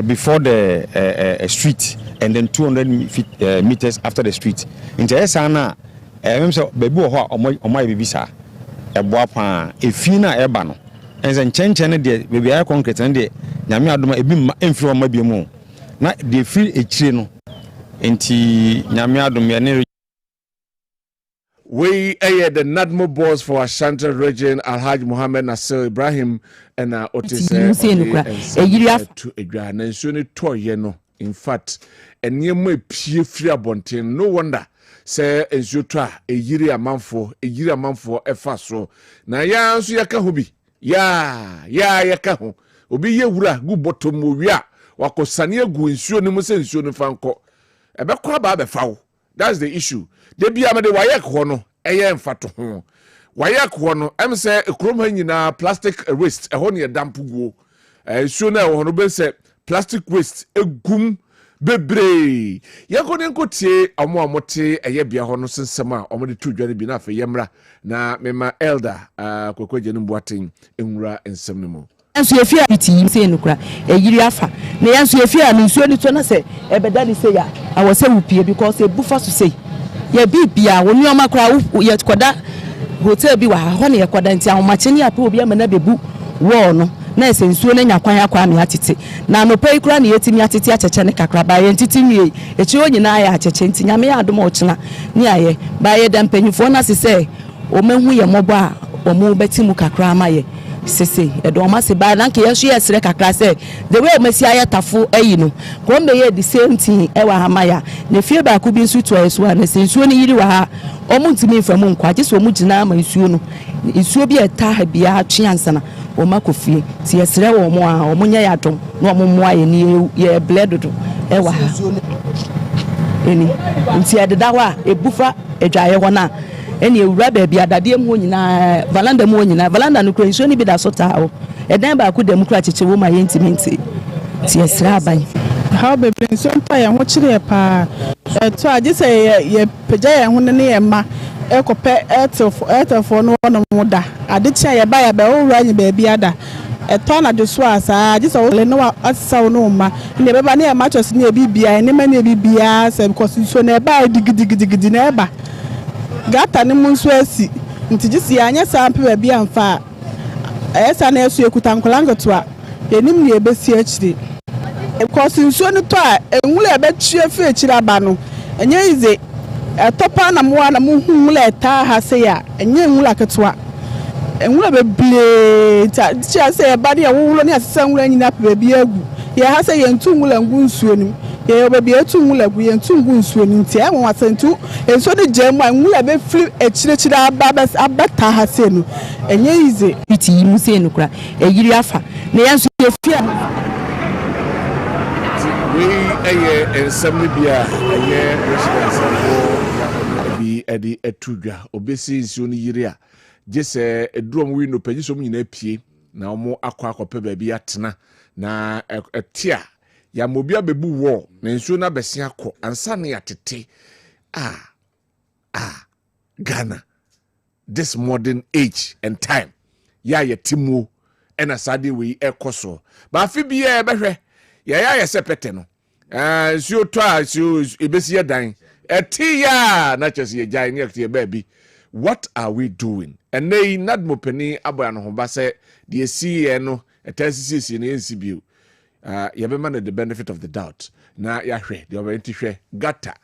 before the street and then 200 meters after the street into esa na em so bebi ho a omo bibisa eboa pa efi na eba no enze nchenchen ne de bebi ay concrete ne de nyame adoma ebi ma emfiri omo biemu na de fi echire no enti nyame adom ya ne we the Nadmo boss for Ashanti region Alhaji Muhammad Nasir Ibrahim and Otis to a nso ne toye no in fact enye pie free abonten no wonder say enso to a yiri amanfo efa so na ya nso yaka ho bi ya yaka ho obi ye wura gu bottom wi a wakosane agu nsuo ne mu se nsuo ne fanko ebekwa ba befawo. That's the issue. They be amade wayek hono eye mfato ho. Wayek hono em say ekrom ha nyina plastic waste e hono ye damp guo. Nsuo na hono be say plastic waste egum bebre. Yakone nkotie amo amote eye bia hono sensem a omo de tudwane bi na afa yemra na mema elder kwekwaje no boaten enwura ensem no mu. Yansu efi a biti se nukura eyiri afa na yansu efi a nsuo ni to na se ebeda ni se ya awose wupie because e bufa so se ye bibia woni oma kura ye koda hotel bi wa ho na ye koda nti ahomache ni apa obi amana bebu wo no na ese nsuo na nyakwan akwa me atete na no pay kura na yetimi atete acheche ne kakra ba ye ntiti nwie echi onyi na ya acheche nti nyame ya adom ochina ni aye ba ye da mpanyifo na se o mehu ye mobo a o mu betimu kakra amaye sese edo ma se ba na ke yesu yesre kakra se the way mesi ayetafo ayi no ko me ye the same thing e wa hamaya na fie ba ku bi nsu to yesu na se nsuo ni yiri wa ha o mu ntimi mfamu nkwa je so mu gina ma nsuo no nsuo bi eta ha bia atwe ansana o ma ko fie ti yesre wo mo a o mu nya ya dom na o mu mo aye ni ye bledodo e wa ha eni nti ededa wa ebufa edwaye ho na eni ewura baabi adade mu nyina valanda mu nyina valanda no kura nsuo ni bi da so taa o edan ba ku dem kura cheche wo ma yentimenti ti esra aban how bebe nsuo mpa ya ho kire pa to age se ye peja ya ho ne ye ma ekope etofo no no muda ade chia ye ba ya ba owura nyi baabi ada eto na de so asa age se wo le no asa wo no ma ne beba ne ma chos ne bibia ne ma ne bibia se because nsuo na ba digidi na eba gata ne mu nso asi nti gisi anya sampe ba bia mfa esa na esu ekuta nkolangoto a enim ne ebesi akire because nsuo no to a enwule ebetue fe akire aba no enye ize etopa na mo na mo hunwule eta ha se ya enye enwule aketwa enwule beble ta chia se eba de wo ne asesa nwule nyina pe ba bia agu ye ha se ye ntu nwule ngu nsuo nim ye obabi etu nwula gu ye ntu ngu nsuo ni nti e won asentu enso de jemu a nwula be firi echire abata ha se no enye ize biti mu se no kura eyiri afa na yanso efia we eye ensem bia eye residence ko bi edi etudwa obesi nsuo ni yiri a jese edurom wi no panyi so mu nyina pie na omo akwa ba bi atena na etia ya mobia bebu wo na nsuo na besi akọ ansa na yatete Ghana this modern age and time ya ye timu ena sade we ekoso ba afi bia ebehwe ya yesepete no si oto a si ebesi dan eti ya na chese ye jan ne ekte baby. What are we doing? And nay not mopeni aboya no hoba se de esi no etensisi ne nsibio. Yabe man the benefit of the doubt. Na yahwe the obenti hwe gata.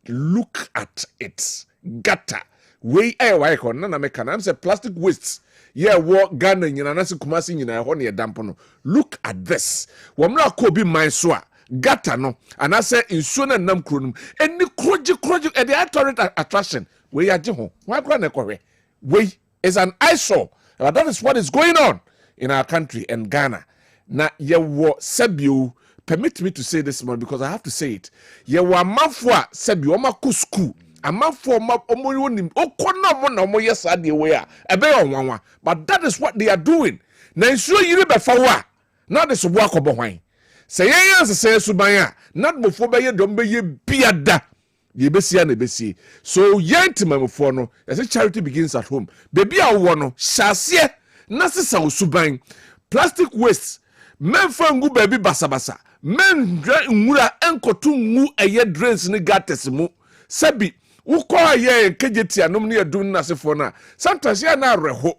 Look at it. Gata. We why kon na me kan am say plastic wastes. Yeah, wo Ghana nyina na se Kumasi nyina ho ne dampo no. Look at this. Wo mra ko bi man so a gata no and I say insuo na nam kronum any kroji at the tourist attraction we yaje ho why kro na ekwe we is an eyesore. That is what is going on in our country and Ghana. Na ye wo sebio, permit me to say this morning because I have to say it. Ye wo amanfo a sebio o maku school amanfo omo nim okona mo na omo yesa de we a ebe onwanwa, but that is what they are doing. Na insuo yiri be fa wa na de so bo akobo hwan. Say yes, say subanya, not before by don't be biada. Ye besia na besi. So yentima for no, as a charity begins at home. Baby I wono, shasie, nasisa usuban, plastic waste, men fangu baby basabasa, men dra ngura enkotu ngu eye drains ni gatesimu. Sabi, uko ye kejeti anom ni adun nasifo na. Sometimes ya na reho.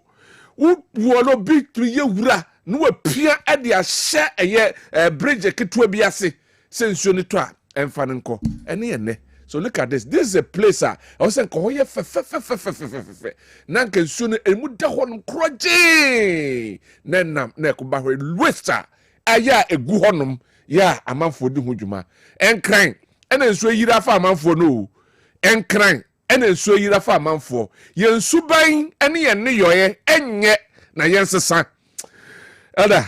Wono big to ye wura. No appear at the share a bridge ketwa biase since you need to and fanenko and so look at this. This is a place I was saying koye fe nanken sunu emuda honum kroje nenam na kuba westa aya egu honum ya amanfo di hudwuma enkran ena nso yira fa amanfo no enkran ena nso yira fa amanfo yensuban ene ye ne yoye enye na yensesa Elder.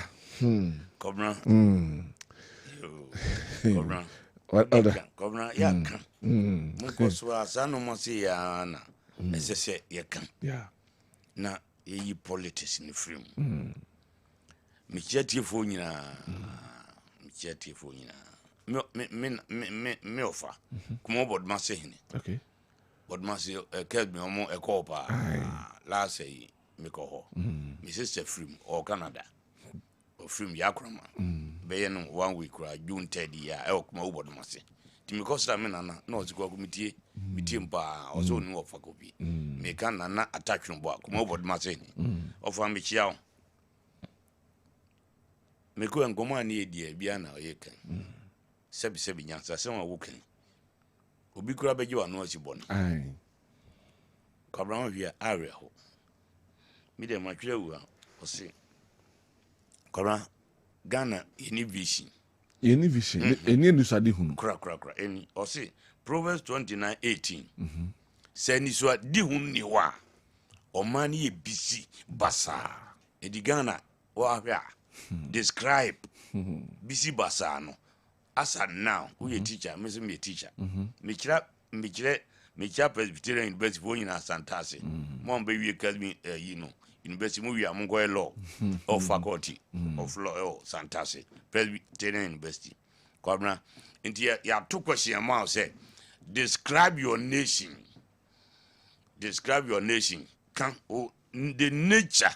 Governor. Governor. What other? Governor, ya kan. Because we are sano mosi ya na. Ese ya kan. Yeah. Na yi politics ni frame. Micheti fo nyina. Micheti fo nyina. Me ofa. Kuma bod ma se hini. Okay. Bod ma se Kessben omo ekopa. La say me ko ho. Me sister frame or Canada. From Yakrama, Bayan 1 week, June 30 year, Elkma over the Massy. Timicos Ramana, no to go committee, Mitimpa, or so new of a copy. Make an attachment work, come over the Massy. Of a Michiao. Meko and Gomani, dear Biana, Yakan. 77 years, some are walking. Ubicra, you are noisy Aye. Cabran here, area. Medium my clear or see. Kora Ghana any vision. Any vision. Any nusadi hunu. Kra. Any or say Proverbs 29:18. Say ni so di hun ni wa. Omani e bisi basa. E di Ghana wa hwa. Describe bisi basa no. As at now, we a teacher, me teacher. Me kira Presbyterian University for ina Santase. Mon be we Kessben you know. University movie among law or faculty of law or Santase, Presbyterian University. Kwabena, into ya 2 questions amount say, describe your nation. Describe your nation. Can the nature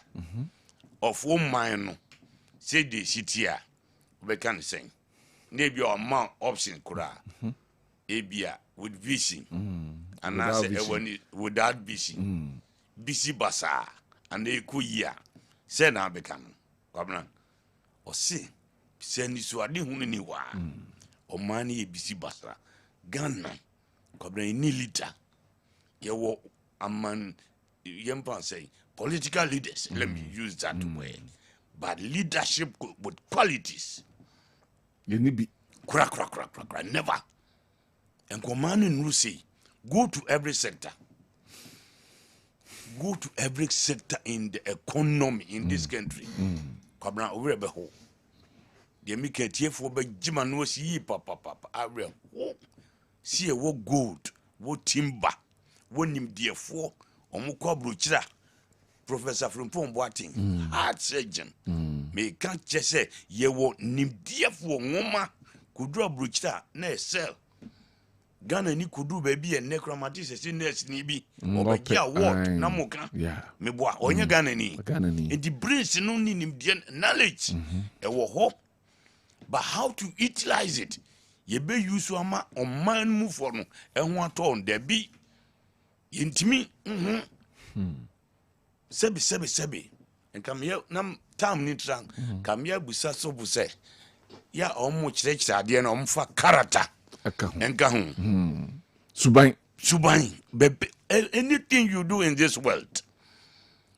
of woman say the city here, we can say. Maybe your amount option kura. Abia with vision. And I say without vision. Bisi basa. And they could year. Say now become. Kwabena. Or say, send this to a new one. Or money bisi basa. Ghana. Kwabena ni liter. Ye a man yempan say political leaders. Let me use that word. But leadership with qualities. You need be Crack. Never. And commanding will say, go to every sector. Go to every sector in the economy in this country. Kwabena over be ho. The make tie for be jima no si papa are ho. See wo gold, wo timber, wo nimdiefo, omo kwabro kira. Professor Frimpong Boating, heart surgeon. Me can't just say ye wo nimdiefo ngoma kudro bruchita na sell. Ghana ni kudu baby and necromatist in this nibi or by award namuka meboa onye Ghana ni and the brains no need knowledge e wo ho but how to utilize it ye be use ama on man move for no e ho aton there be intimi sebi and come here nam time ni tran come here busa so buse ya omo chire ade na omfa character enka hu suban anything you do in this world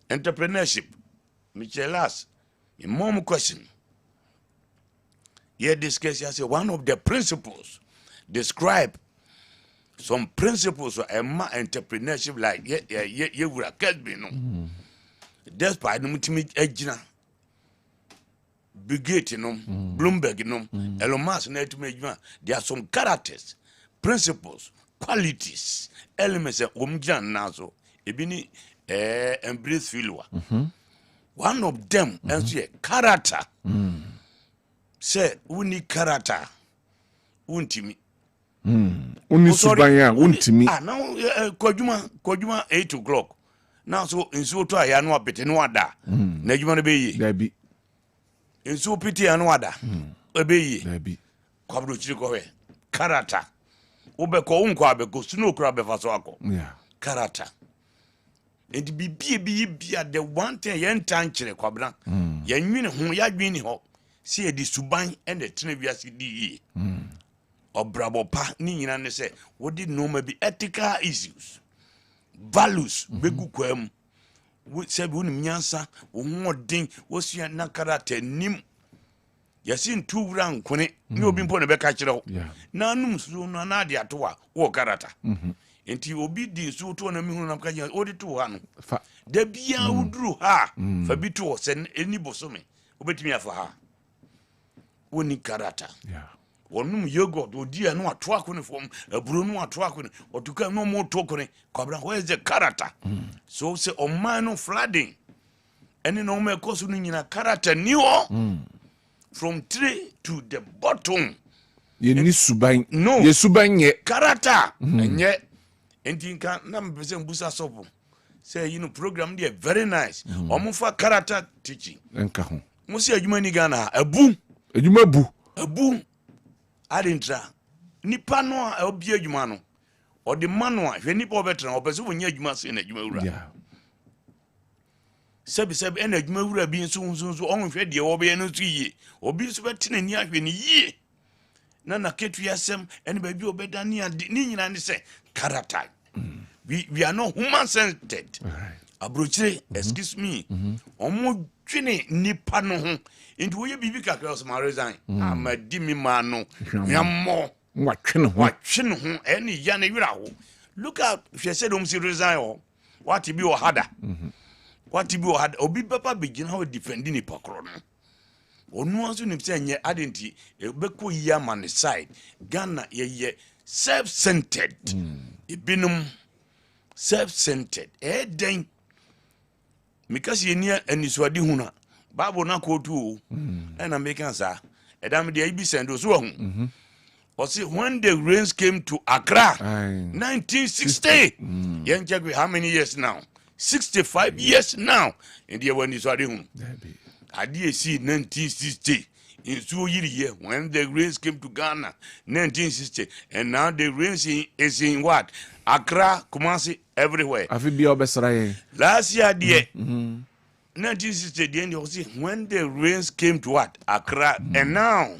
entrepreneurship Michelas in mom question here discuss as one of the principles describe some principles of entrepreneurship like you were Kessben no despite no mutimi agina Brigade no Bloomberg no Elon Musk na etumi adwuma there are some characters principles qualities elements omgyan naso ebini embrace failure one of them is character say uni character untimi uni subanya untimi now kwadwuma 8 o'clock now so nso to aya no apete no ada na adwuma no be yi dabi nso piti anu ada ebeyi nabi kwabro chiri ko we character ubeko unko abeko sunu okura befaso akọ character and bibia the one thing yen tanchire kwabra yen nwini ho ya dwini ho se edi suban and the treviasi di obrabo pa ni nyina ne se wodi no ma bi ethical issues values begu kwam sabi unim nyansa wodin wosua na character nim yasin tuwra nkone ni obi mpo ne beka kire ho na num so na na de atoa wo character enti obi di so to na mihunu na kanya odi to ha no da bia uduru ha fa bi to se eni bosome obetimi afa ha woni character wonum yogurt odi anu atoa ko ne fom aburo nu atoa ko ne otuka no mo to ko ne kwabra where is the character so say o man no flooding any no me koso no nyina character ni ho from tree to the bottom ye ni suban no ye suban ye character enye entinka na mpese mbusa sopo say you know program dey very nice omufa character teaching enka ho musi adwuma ni Ghana abu adentra nipa no a obi adwuma no o de mano a hwe nipa obetra opese wonya adwuma se na adwuma wura sebi ena adwuma wura bi nso on hwe de wo be no so yie obi nso betena ni ahwe ni yie na ketu yasem ene ba bi obedani ade ni nyina ne se character we are not human centered abrochire excuse me omo twene nipa no ho enti wo ye bibi kakra so ma resign amadi mi ma no yammo watwene ho ene ya na wira ho look out if you said si resign o what be o hada obi papa begin how defending ni pakro no onu aso nim se nye adenti beko ya man side Ghana ye self-centered ibinum self-centered den mikasi eni aniswadi huna Bible na quote and American sa edam de ibi sendo so hu or see when the rains came to Accra 1960 yen check how many years now 65 years now in the when is wadi hu adi see 1960 in so year when the rains came to Ghana 1960 and now the rains is in what Accra Kumasi everywhere afi bia obesra yen last year there 1960 the end you see when the rains came to what Accra and now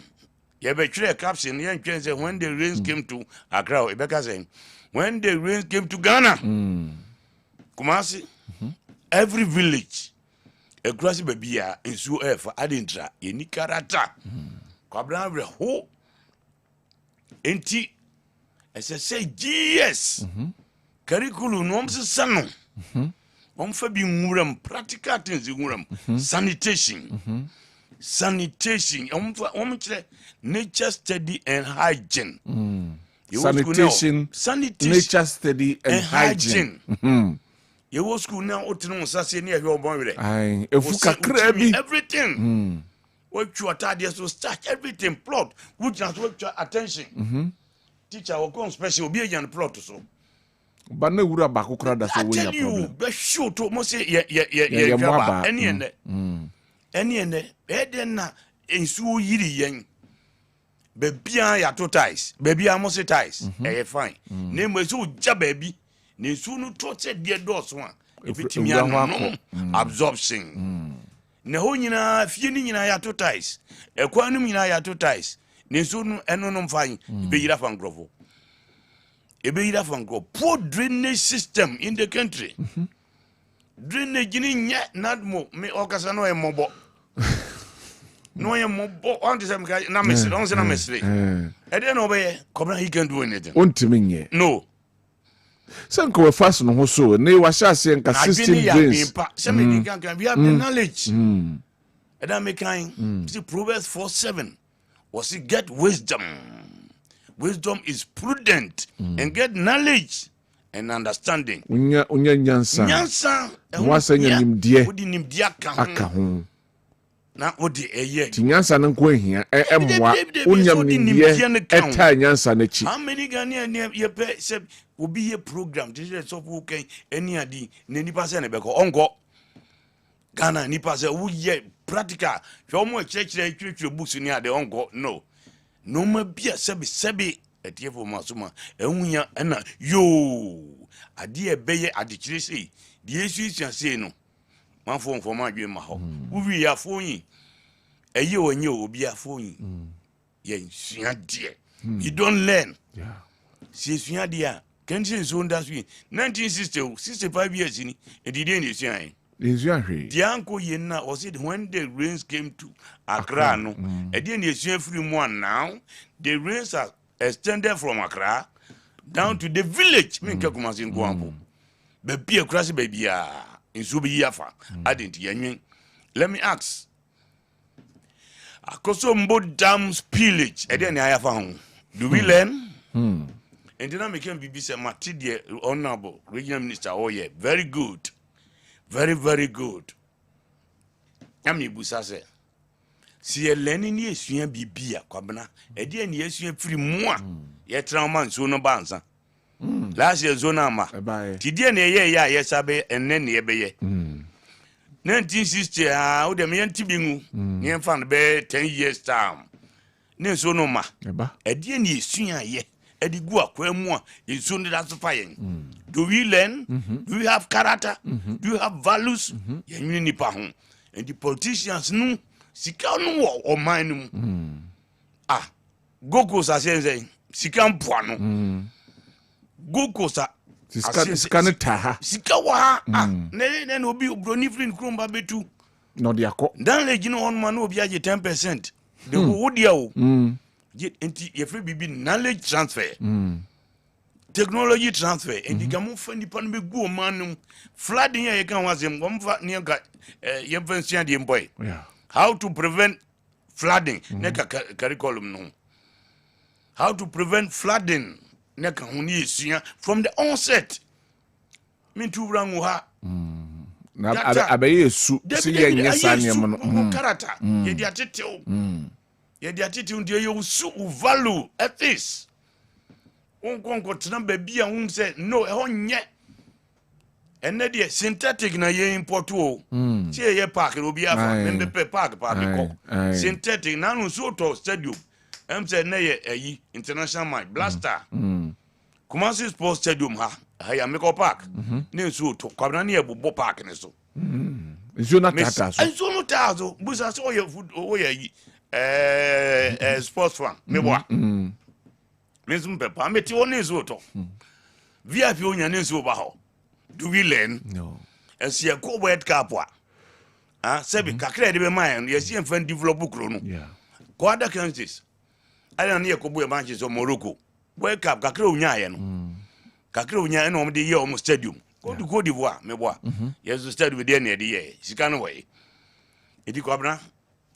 you be three caption you can say when the rains came to Accra Rebecca saying when the rains came to Ghana Kumasi every village a grassy baby in so for adintra any character Kwabena re ho enti as I say GS curriculum no sano fa bi nguram practical things nguram sanitation kire nature study and hygiene sanitation nature study and hygiene you was school now otino sase ne ehwe obon were efu kakra bi everything what you atade so start everything plot which has what your attention teacher will come special be a plot so. But no would have back that's I a tell you, be sure to must say any and then in so yiri yen. Baby ya to ties, baby I must say ties. Fine. Name was so ja baby. Ne sunu to dear doors one. If it's me absorption. Ne ho nyina fie ni nyina ya to ties. Ekwanum nyina ya to ties. Ne sunu enonom fine. Be yira fan grofo. Ebe yira fan grofo. Poor drainage system in the country. Drainage ni nya nadmo me okasa no emobo. No ye mobo on the same na mesre, on se na mesre. E dey no be Kwabena he can do anything. Ontimi No. Sanko we fast no so ne wa sha se nka system drains. Se me can we have the knowledge. And that make kind see Proverbs 4:7 was it get wisdom. Wisdom is prudent and get knowledge and understanding. Unya nyansa. Nyansa wa se nyimdie. Odi nimdie aka ho. Na odi eye. Ti nyansa no nko ehia emwa unyam nimdie eta nyansa na chi. How many Ghanaian ye pay se obi ye program this so who can any adi ne nipa se ne beko onko Ghana nipa se wo ye practical hwe omo church books ni ade onko no ma bia sebi etiefo masuma ehunya na yo ade ebeye adikire sei de yesu sei no manfo mfoma adwe ma ho wo wi ya foyin eye onye obi afoyin ye nsua de you don't learn si nsua de Kenji is on that way. 1960, 65 years in it didn't say. The uncle Yena was it when the rains came to Accra. No, it didn't say free one now. The rains are extended from Accra down to the village. Minkakumasin Guampo. Baby, a crazy baby, in Subi Yafa. I didn't. Let me ask. Akosombo Dam spillage. I didn't have found. Do we learn? And then I became BBC Matidie, Honorable Regional Minister. Oh, yeah, very good. Very, very good. Ami Busase. Si learning ye suyen bibia Kwabena. Edi en ye suyen free moi. Ye trauma so no bansa. Last year zona ma. Ti die ne ye ya ye sabe enen ye beye. 1960 o dem ye ntibingu. Ye fan be 10 years time. Ne so no ma. Edi en ye suyen ye. Edigu akwemu is that fire. Do we learn? Do we have character? Do you have values? And the politicians no sika no or mine. Goko sa say sika mpoano. Goko sa sika ne taha. Sika wa ne obi broni free kromba betu. No dia ko. Dan legino on man obi age 10%. The wodia o. If we be knowledge transfer, technology transfer, and the gamu fendi pan be go manum flooding ya can was him near the boy. How to prevent flooding? Neka curriculum no. How to prevent flooding? Neka huni from the onset. Mean to rangu ha. Na abaye su si ye nyesanya mo character. Ye dia tete. Ye di attitude you su value ethics. Unko tena baby a say no e honye. Ene de synthetic na ye import o. Tie ye park no bi afa membe park ko. Synthetic na no so to stadium. Say na ye ayi international match blaster. Kumasi Sports Stadium ha ya make park. Ne so to Kwabena na ye bobo park ne so. Nzo na tata so. Nzo no tata so. Busa so ye food o ye sports fan me boa me zum pepa me ti woni zo to VIP onya ne zo ba ho. Do we learn? No. Esi ko World Cup a sebi kakra de be man ye si enfan develop kro no ko other countries ala na ye ko boy Manchester Morocco World Cup kakra onya ye no kakra onya no de ye o stadium ko du Cote d'Ivoire me boa ye zo stadium de na de ye sika no we edi Kwabena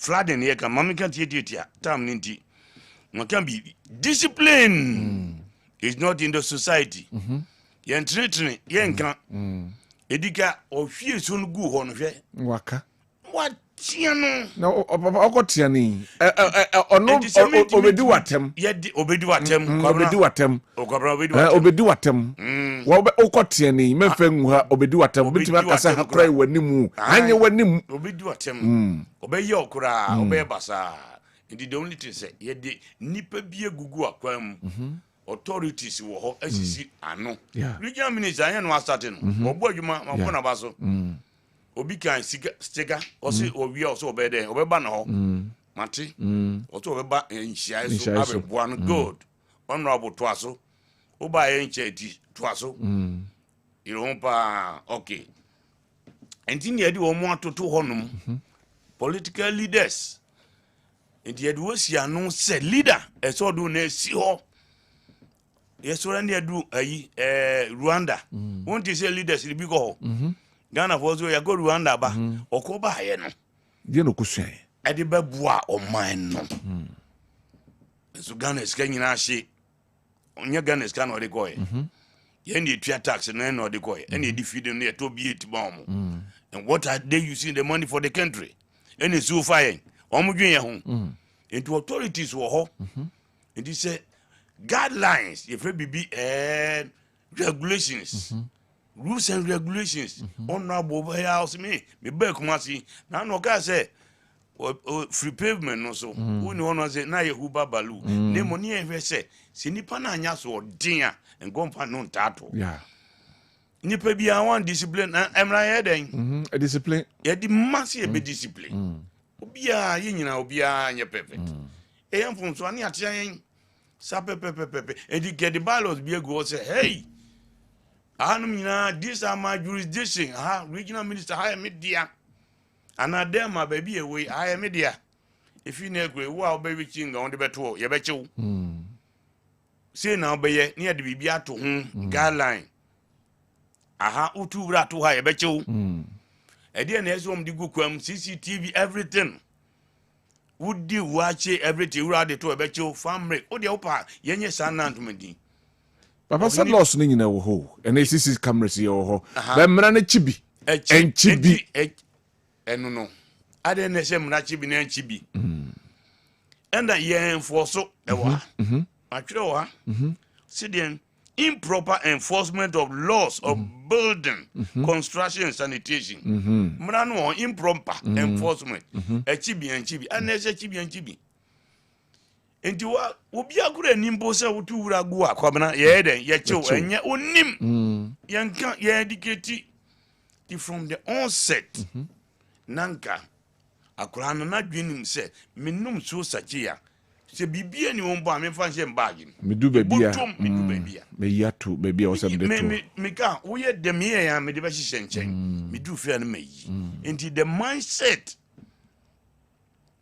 flooding here can mammy can't eat time ninti. No can be discipline is not in the society. Yen treatment yen can edika or fear soon go on. Waka. What tiano na okotiani ono obedi watem yedi obedi watem obedi watem okobra obedi watem obedi watem wo okotiani mefengu ha obedi watem obedi akasa hakra wanimu anye wanimu obedi watem obeye okura obeye basa ndi the only thing say yedi nipa bie gugu akwam authorities wo ho asisi ano regional minister anya no asate no obo adwuma makona baso obi kan sticker osi owi oso obede obeba na ho mate oso obeba enhia so abeboa no good honorable twaso oba encheti twaso irompa okay entini edi wo mo atoto honum political leaders enti edi wo si ano se leader eso do na si ho yeso na edu ayi Rwanda won't say leaders bi go ho Ghana for so ya go Rwanda ba okoba ye no die no kusua e de babua o man no so Ghana ska nyina hye onye Ghana ska no de go ye ye ni tua tax no de go ye and e feed no ye to be 8 bomb and what are they using the money for the country and it's so fine omudwen ye ho into authorities wo ho and he say guidelines if it be regulations rules and regulations honorable house me be kumasi na no ka say free pavement no so who no no say na ye huba balu ne money e say se nipa na anya so odin a ngomfa no ntato nipa bi a one discipline emra ye den a discipline ye di massive be discipline obi a ye nyina obi a nye perfect e yam fun so ani atian sapepepepe and you get the ballots be go say hey anum nyina this are my jurisdiction regional minister hire media and them my baby away hire media if you know go wa baby chinga on the beto ye bechew say now be ye near the bibia to guideline utu bra to hire bechew e dey na esom di gukwam CCTV everything would do watch everything ready to a becho family o de opa yenye sanantumedi papa said loss ni nyina wo ho and CCTV cameras ye wo ho be mra na chibi en chibi enu no ade na se mra chibi na chibi and that ye enforce e wa atwere wa sidien improper enforcement of laws of building, construction and sanitation. Mrano improper enforcement. Chibi and chibi. And there's a chibi and chibi. And you are Ubiagure Nimbosa Utu Ragua, Kwabena, Yeden, Yacho, and ya unim. Yanka, educated from the onset. Nanka, Akurana not dreaming, say, Minum so sachia. Se bibia ni won ba me fa hye mbagi me du babia me yatu babia o sem de to me ka wo ye dem ye ya me de ba hye nchen me du fia na mayi enti the mindset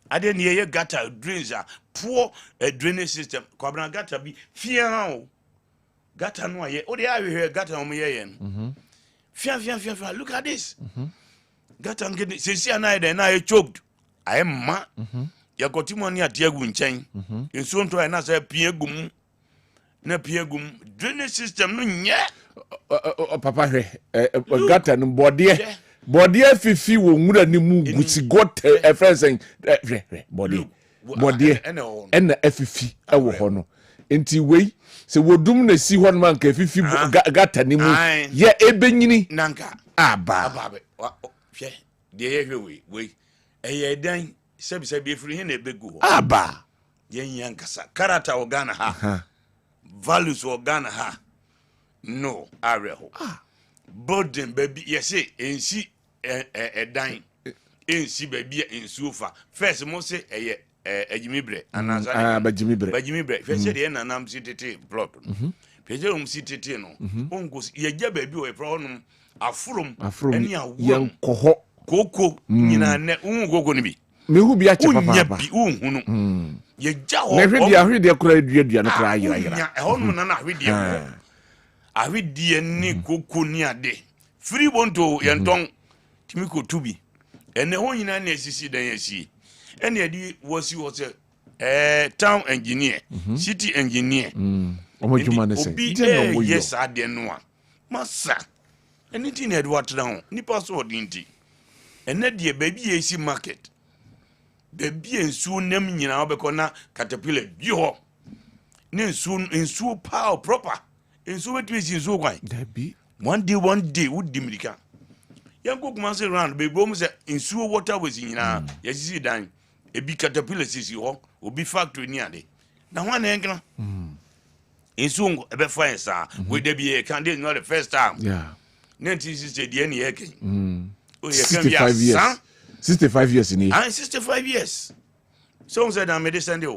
ade ne ye gutter drains a poor drainage system Kwabena gutter bi fia o gutter no ye o de ahwe gutter o me ye no fia look at this gutter ngede se si ana ide na ye choked I am ma yakotimoni atiagu nchen enso nto na say piegum na piegum drainage system no nye papa hwe gata no body fifi wo nwura ni mu gusi got efrensen body en afifi ewo ho no enti wei se wodum na si ho no man ka fifi gata ni mu ye ebenyini nanka aba hwe de hwe wei eye dan sebi efiri he na ebegu aba yen kasa character organa ha values organa ha no areho burden baby yesi ensi dan ensi baby ensufa first mo se eye ejimibre ananza bajimibre first de na nam sitete plot peje um sitete no ongo yeja baby o efro no afurum eni awu yen koho koko nyina ne ungogo ni bi mehu bi ache papa papa unhunu ye jaho na hwede kura dua no kura ayira ehonu na hwede ni koko ni ade free bonto yenton timiko tubi ene ho nyina na esisi dan yesi ene edi wosi town engineer city engineer omojuma ne se yes ade no a masa anything na edwa tra ho nipa so odinti ene de baby yesi market Baby and soon name you know because caterpillar you ne soon power proper in so it is in so why that be one day would dimrika young cook must around baby bombs in sewer water was in yes see dying a big caterpillar says you will be factory near day now one angle in soon a bit fire sir would there be a candidate not the first time yeah Nancy said the any 65 years 65 years in here 65 years so said I made a Sunday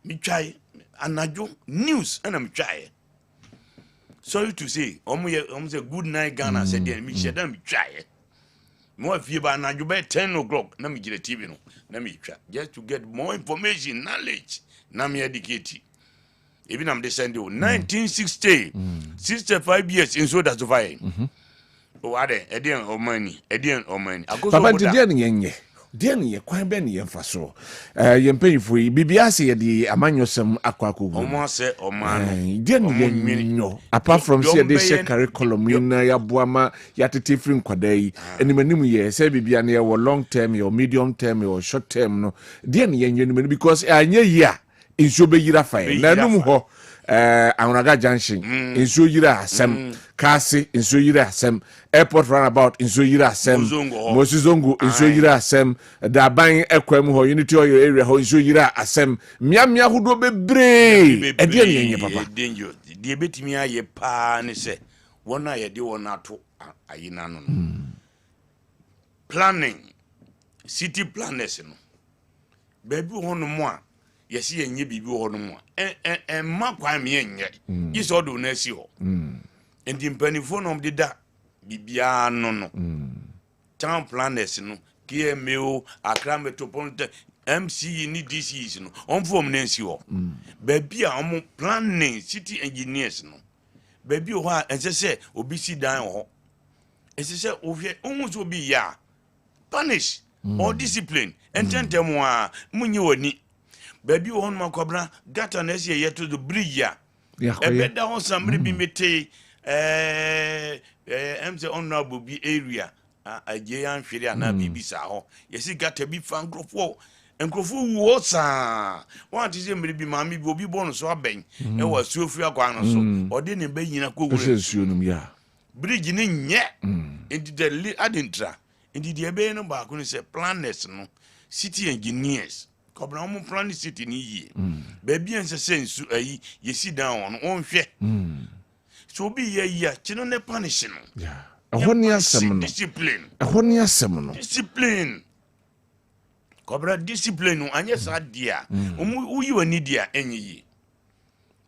me try anajo news and I'm try sorry to say say good night Ghana said me share them try more if you ba anajo by 10 o'clock na me get TV no na me try just to get more information knowledge na me educate even I'm the Sunday 1960 65 years in so that's why oh ade edian omani papa didian yenye dian ye kwan be ne yemfa so ye mpanyifo yi bibia se ye de amanyosem akwakogu omo se omano dian yenyo apart from say they share curriculum na ya boama ya tete free nkwada yi animanim ye say bibia na ye wo long term or medium term or short term no dian yenyo ni because anya yi a inso be yira fa na num ho Aonaga Junction inso yira asem Kasi inso yira asem airport runabout inso yira asem Mosizongo inso yira asem Daban ekwem ho unity oil area ho inso yira asem miamia hudo bebre e de yenye papa de betimi aye pa ne se wona ye de wona to ayina no planning city planners no baby hono mo a yesi yenye bibi hono mo ma kwa me yenye iso do na si ho endi mpanifo no de da bibia no town planners no KMO Accra Metropolitan MCE ni DCs no on form na si ho baby a on planning city engineers no baby ho a ense se obi si dan ho ense se ohwe onwo so bi ya punish or discipline ententemo a munyi woni baby won makobra gata na ese yeto the bridge ya ebeda on samre bi mete MC honorable bi area aje yan hwere na bibisa ho yesi gata bi fa nkrofo wo sa want say mre bi maami bi obi bon so aben e wa suofu akwa no so ode ne ba nyina ko wure suonum ya bridge ni nye enti de adintra enti de ebe no ba ko ni say planners no city engineers kobra mo plan city ni yi baby en sense ayi yesi down on hwe so bi ye ya chino ne punish no yeah ahoni asem no discipline ahoni asem no discipline kobra discipline no anye sa dia uyi wani dia enyi yi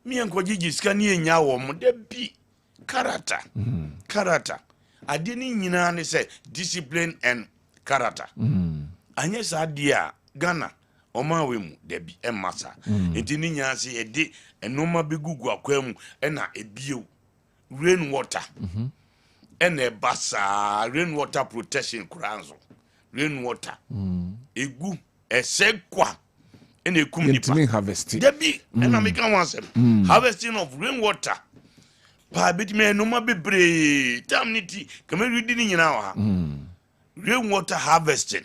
mi enko gigi ska ni enya wo mo de bi character ade ni nyina ne say discipline and character anye sa dia Ghana Oma wemu debi emasa enti ni nyaase ede enoma begugu akwam ena ebio rain water ena basa rain water protection kuranzo rain water egu esekwa ena ekum nipa harvesting debi ena meka wansem harvesting of rain water pa bitime enoma bebre tamniti kama ridi ni nyina wa rain water harvesting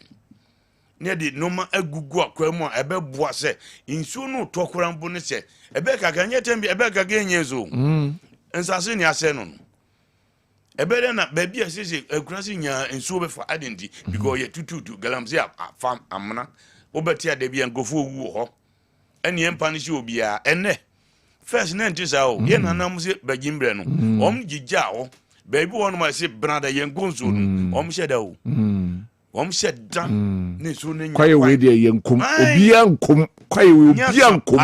near the normal agugu akwemu ebe boa se insu no tokora mbo ne se ebe kaka nye tembi ebe kaka nyezo ensase ni ase no ebe de na baby asese akurasi nya insu be for identity because ye tututu galamzi fam amna obeti ade bia ngofo owu ho ene empa ne se obia ene first na ntisa o ye nanam se bagimbre no gija ho baby won ma se brother ye ngonzo no sheda o said done ne so ne kwaye we de yenkum obia nkum kwaye we obia nkum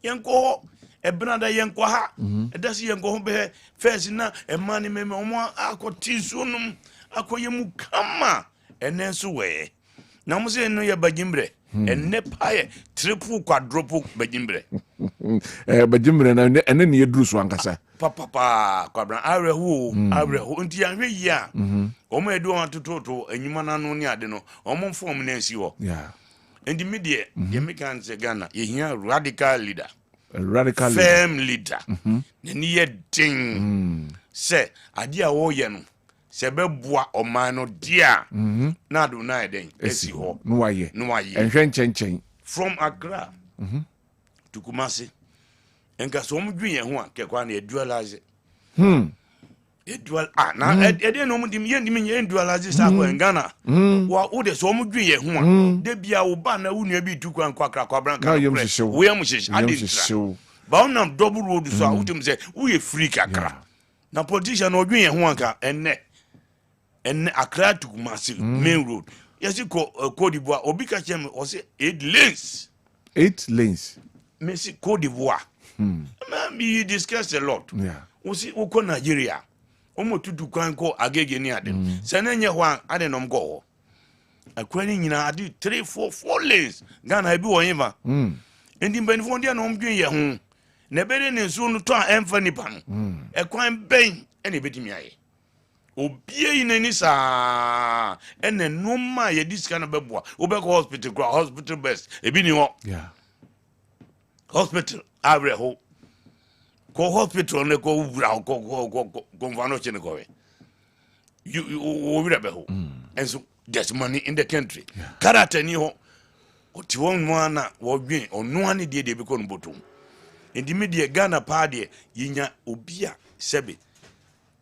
yenko ebrada yenko ha edasi yenko ho be first na emani meme omo akoti sunum akoyemu kama enenso we na mo se no ye bagimbre enne paye triple quadruple bagimbre bagimbre na enne ne yeduru so ankasa papa kwabra areho nti anhwe yi a omo edu on tototo enyuma na no ni ade no omo form na nsi ho yeah and the media ye make an say Ghana ye here radical leader firm leader ne ye ding say ade a wo ye no sebeboa omano dia na do na eden esi ho no waye enhwe nchenchen from Accra to Kumasi enka so mdwen ye ho a kekwa na dualize dual na ede no mu dim ye dualize sa ko Ghana wa wo de so mdwen ye ho a de bia wo ba na wunua bi tu kwa Accra kwa branka wo yam shishe adin ba onam double road so a wutim say wo ye free kakra na politician no dwen ye ho anka enne Accra to Kumasi main road yes ko Côte d'Ivoire obi ka chem o say 8 lanes Messi Côte d'Ivoire we discuss a lot we see uko Nigeria omo tutu kwan ko agege ni ade se na nye hwan ade nom go akwani nyina ade 3 4 lanes Ghana ebi wo yeva endi mbani fo dia no mdwen ye ho na bere ne nso no to a emfa nipa no ekwan ben ene betimi aye obie inani sa ene noma ye diska na beboa obeko hospital best ebi ni ho hospital avreho ko hospital ne ko ubra ko mfano chene ko we you obira beho and so there's money in the country karata ni ho oti won mwana wo dwen onu ani de be ko nbotom indi media Ghana pa de yinya obia sebe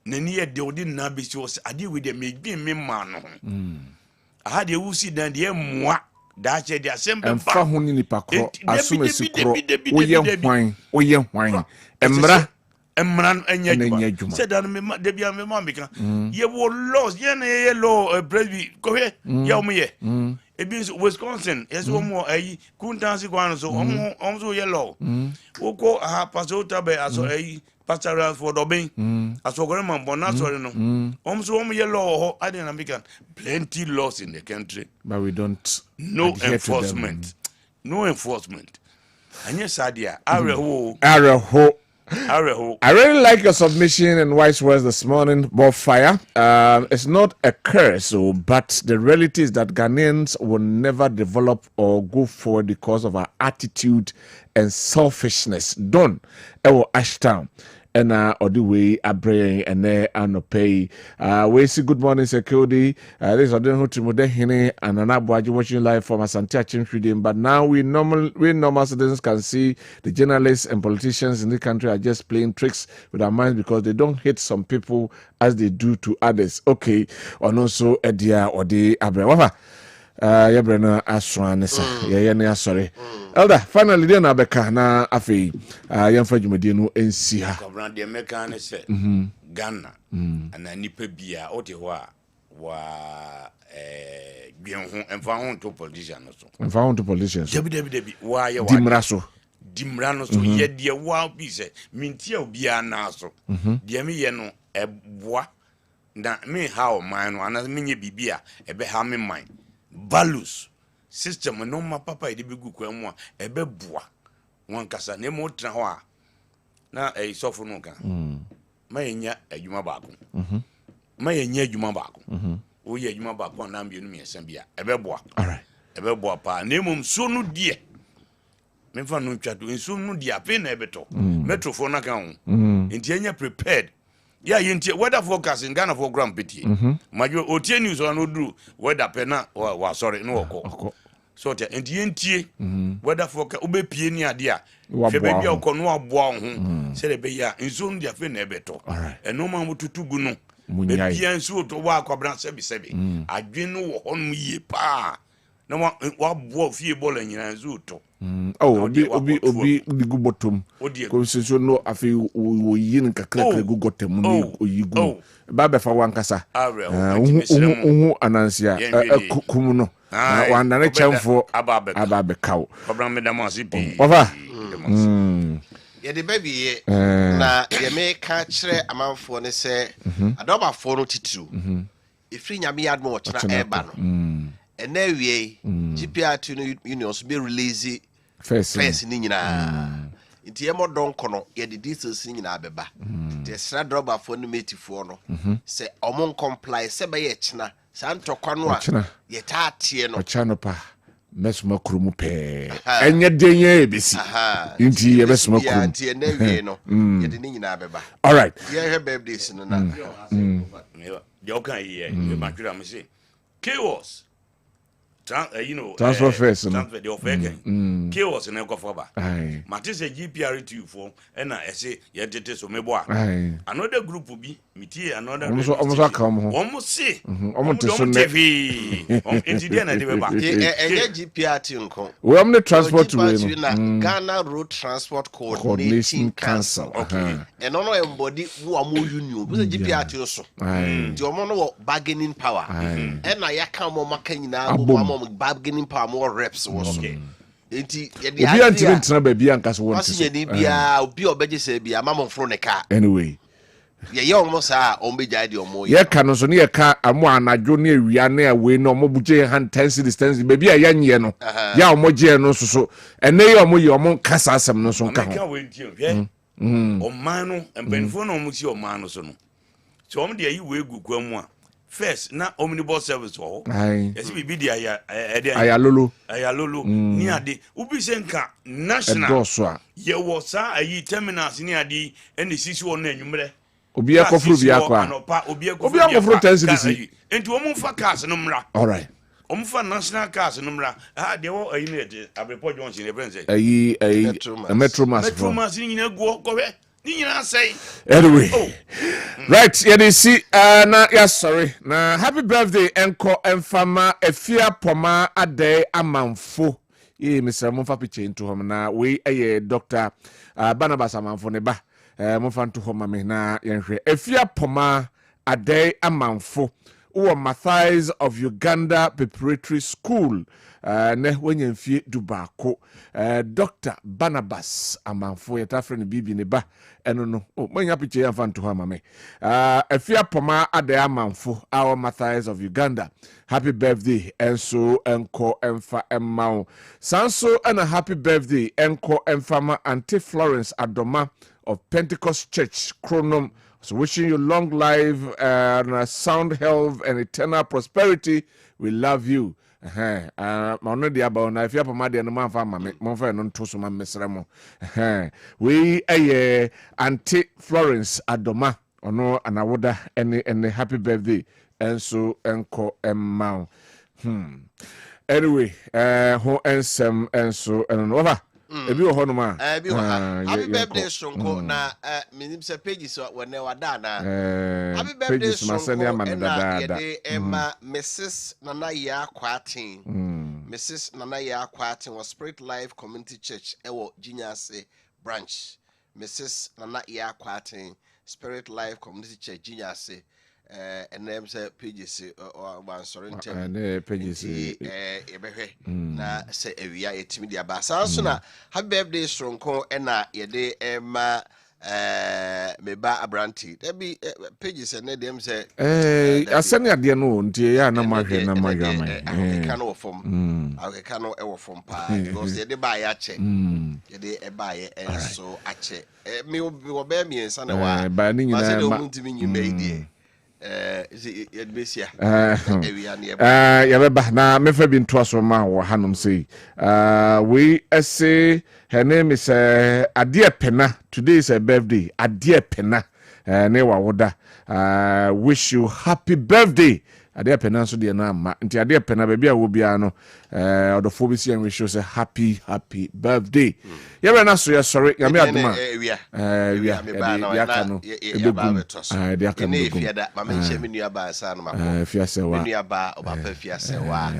nani ye de odi na be si was ade we de me dwen me ma no aha de wusi dan de moa da che de asembe fa ho ni pakro asumesi kro oye hwan emra enya juma said that me de bia me ma meka ye wo lost ye na ye law presby ko he ye o me e bi Wisconsin yes wo mo ayi kuntansi kwano so om so ye law wo ko aha pasota be aso ayi pastoral for dobin aso gore man bona sorry no om so om ye law ho ade na meka plenty laws in the country but we don't no enforcement anya sadia areho I really like your submission and wise words this morning, Bob Fire. It's not a curse, but the reality is that Ghanaians will never develop or go forward because of our attitude and selfishness. Done. Ewo Ashtown. And or the way I bring and no pay. We see good morning, security. This is Odin Hutimode Hine and Anabuaji watching live from Asante Achimfridim. But now we normal citizens can see the journalists and politicians in the country are just playing tricks with our minds because they don't hate some people as they do to others. Okay, or also Edia or the Abre. Yabrena aswanesa ye ne asore elder finally dey na beka na afei yemfa dwumade no ensi ha Kwabena de meka ne se Ghana ana nipa bia o te ho a wa gwen ho emfa ho to politicians debi wa ye wa dimra no so ye de wa bi se mintia obia na so de me ye no eboa na me how man no ana me nye bibia ebe ha me mind values system no ma papa ide begu kwamu a ebe boa won kasa na mo tra ho a na sofo no ka ma yenya adwuma baako ma yenya adwuma baako wo ye adwuma baako na mbie no me yesa bia ebe boa alright ebe boa pa na mum so no die me fa no twado nso no die ape na ebeto metrofo na ka ho enti enya prepared yeah, weather forecast in Ghana for Grand Petit. Majo otie news on odru weather pena wa sorry no oko. So te entie weather forecast obepie ni ade a hwe be bia oko no aboa ho se le be ya nso ndia fe na ebeto. Eno ma mututugu no. Be bia nso to wa Kwabena sebi adwen no wo hono yie pa. Na wa boa fie bola nyina nso to. obi digu bottom ko so no afi wo yin kakra gu gotem no oyigu ba be fa wankasa anansia kum no wanda ne chamfo ababe kaw Kwabena me da mo asipi ofa ye de baby ye na ye me ka kire amanfo ne se adobafo no titru efri nyame yadmo wo kira eba no ena wie GPR2 no unions be release first ni nyina nti yemo donko no ye de details ni nyina beba de sra droba fo no metifo no se omon comply se be ye china sa ntokwa no a ye tatie no ochano pa mesoma krumu pe enye denye ebesi inti ye mesoma krumu anti na wie no ye de ni nyina beba all right ye her birthdays no na you can hear you ma twa me say chaos transfer first transfer the offer chaos na go for ba mate say GPR2 for na ese ye tete so mebo a another group bi miti another almost come home almost see almost so TV incident na de be ba enye GPR2 nko we am the transport way no Ghana Road Transport Coordinating Council okay and ono embody wo am union we GPR2 so di omo no bargaining power and na yaka mo maka nyina mo bargaining power more reps was okay enti ye dia obi antimi ntena ba bia nka so won ti bia obi obeje se bia mama fro ne ka anyway ye almost ombeja di omo ye ka no so ne ye ka amo anajo ne awia ne awe no omo buje han tense distance ba bia ya nye no ya omo je no so ene ye omo ye omo kasa asem no so nka ho oman no embenfo no omo si oman no so no so omo de ayi we gugu amu a first na omnibus service wo yes bibi dia ayalolo ni ade ubi senka national ye wo sa ayi terminals ni ade ene sisi wo na anwumre obi akofru bi akwa obi akofru tense enti wo mfa cars no mra all right omfa national cars no mra de wo ayi ne de abrepo johnson e friends ayi metro mass ni nyina go kowe ni nyina say anyway right you see na yeah sorry na happy birthday enko enfama efia poma ade amanfo ye Mr. Monfa piche into home na we Dr. Barnabas amanfo ne ba monfa nto home me na yenhwe efia poma ade amanfo wo Matthias of Uganda Preparatory School ne wenyemfie dubako Dr. Barnabas amanfo yetafre bibi ne ba eno no manya piche ya fanto ha mame efia poma ade amanfo our Matthias of Uganda happy birthday enso enko emfa emmao sanso and a happy birthday enko emfama Auntie Florence Adoma of Pentecost Church Chronom. So wishing you long life and sound health and eternal prosperity. We love you. Mauna dia ba na if you pama dia no manfa mame monfa no nto so mamesre mo. We Auntie Florence Adoma ono anawoda any happy birthday enso enko emmao. Anyway, ho ensem enso eno over. Ebi wo hono ma ebi wo ha happy birthday sonko na minim se pages wona wada na happy birthday sonko na yede Emma Mrs. Nana Yakwatin Mrs. Nana Yakwatin was Spirit Life Community Church ewo Jinyase branch Mrs. Nana Yakwatin Spirit Life Community Church Jinyase and them say pages one sorry pages ebehwe na say ewia etimi dia ba sanso na happy birthday stronko na yede Emma meba abranti debi pages and them say asani ade no ntie ya na mahwe na mahwama can no form I can no e form pa because yede ba ya che yede e ba ye enso ache me oba mi ensa na wa ba ni nyina ma ntimi nyime idie yabeba na mefa bi nto aso ma wo hanom sei we say her name is Adia Pena. Today is her birthday. Adia Pena ne wa woda wish you happy birthday Adia Pena so de na ma nti Adia Pena ba bia wo bia no odofo bi si en wish you say happy birthday yabra na so ya sorry ya me aduma ya me ba na ya ka no ya ba beto so de aka no fiada ma menche me nua ba sa no ma fiase wa nua ba o ba pa fiase wa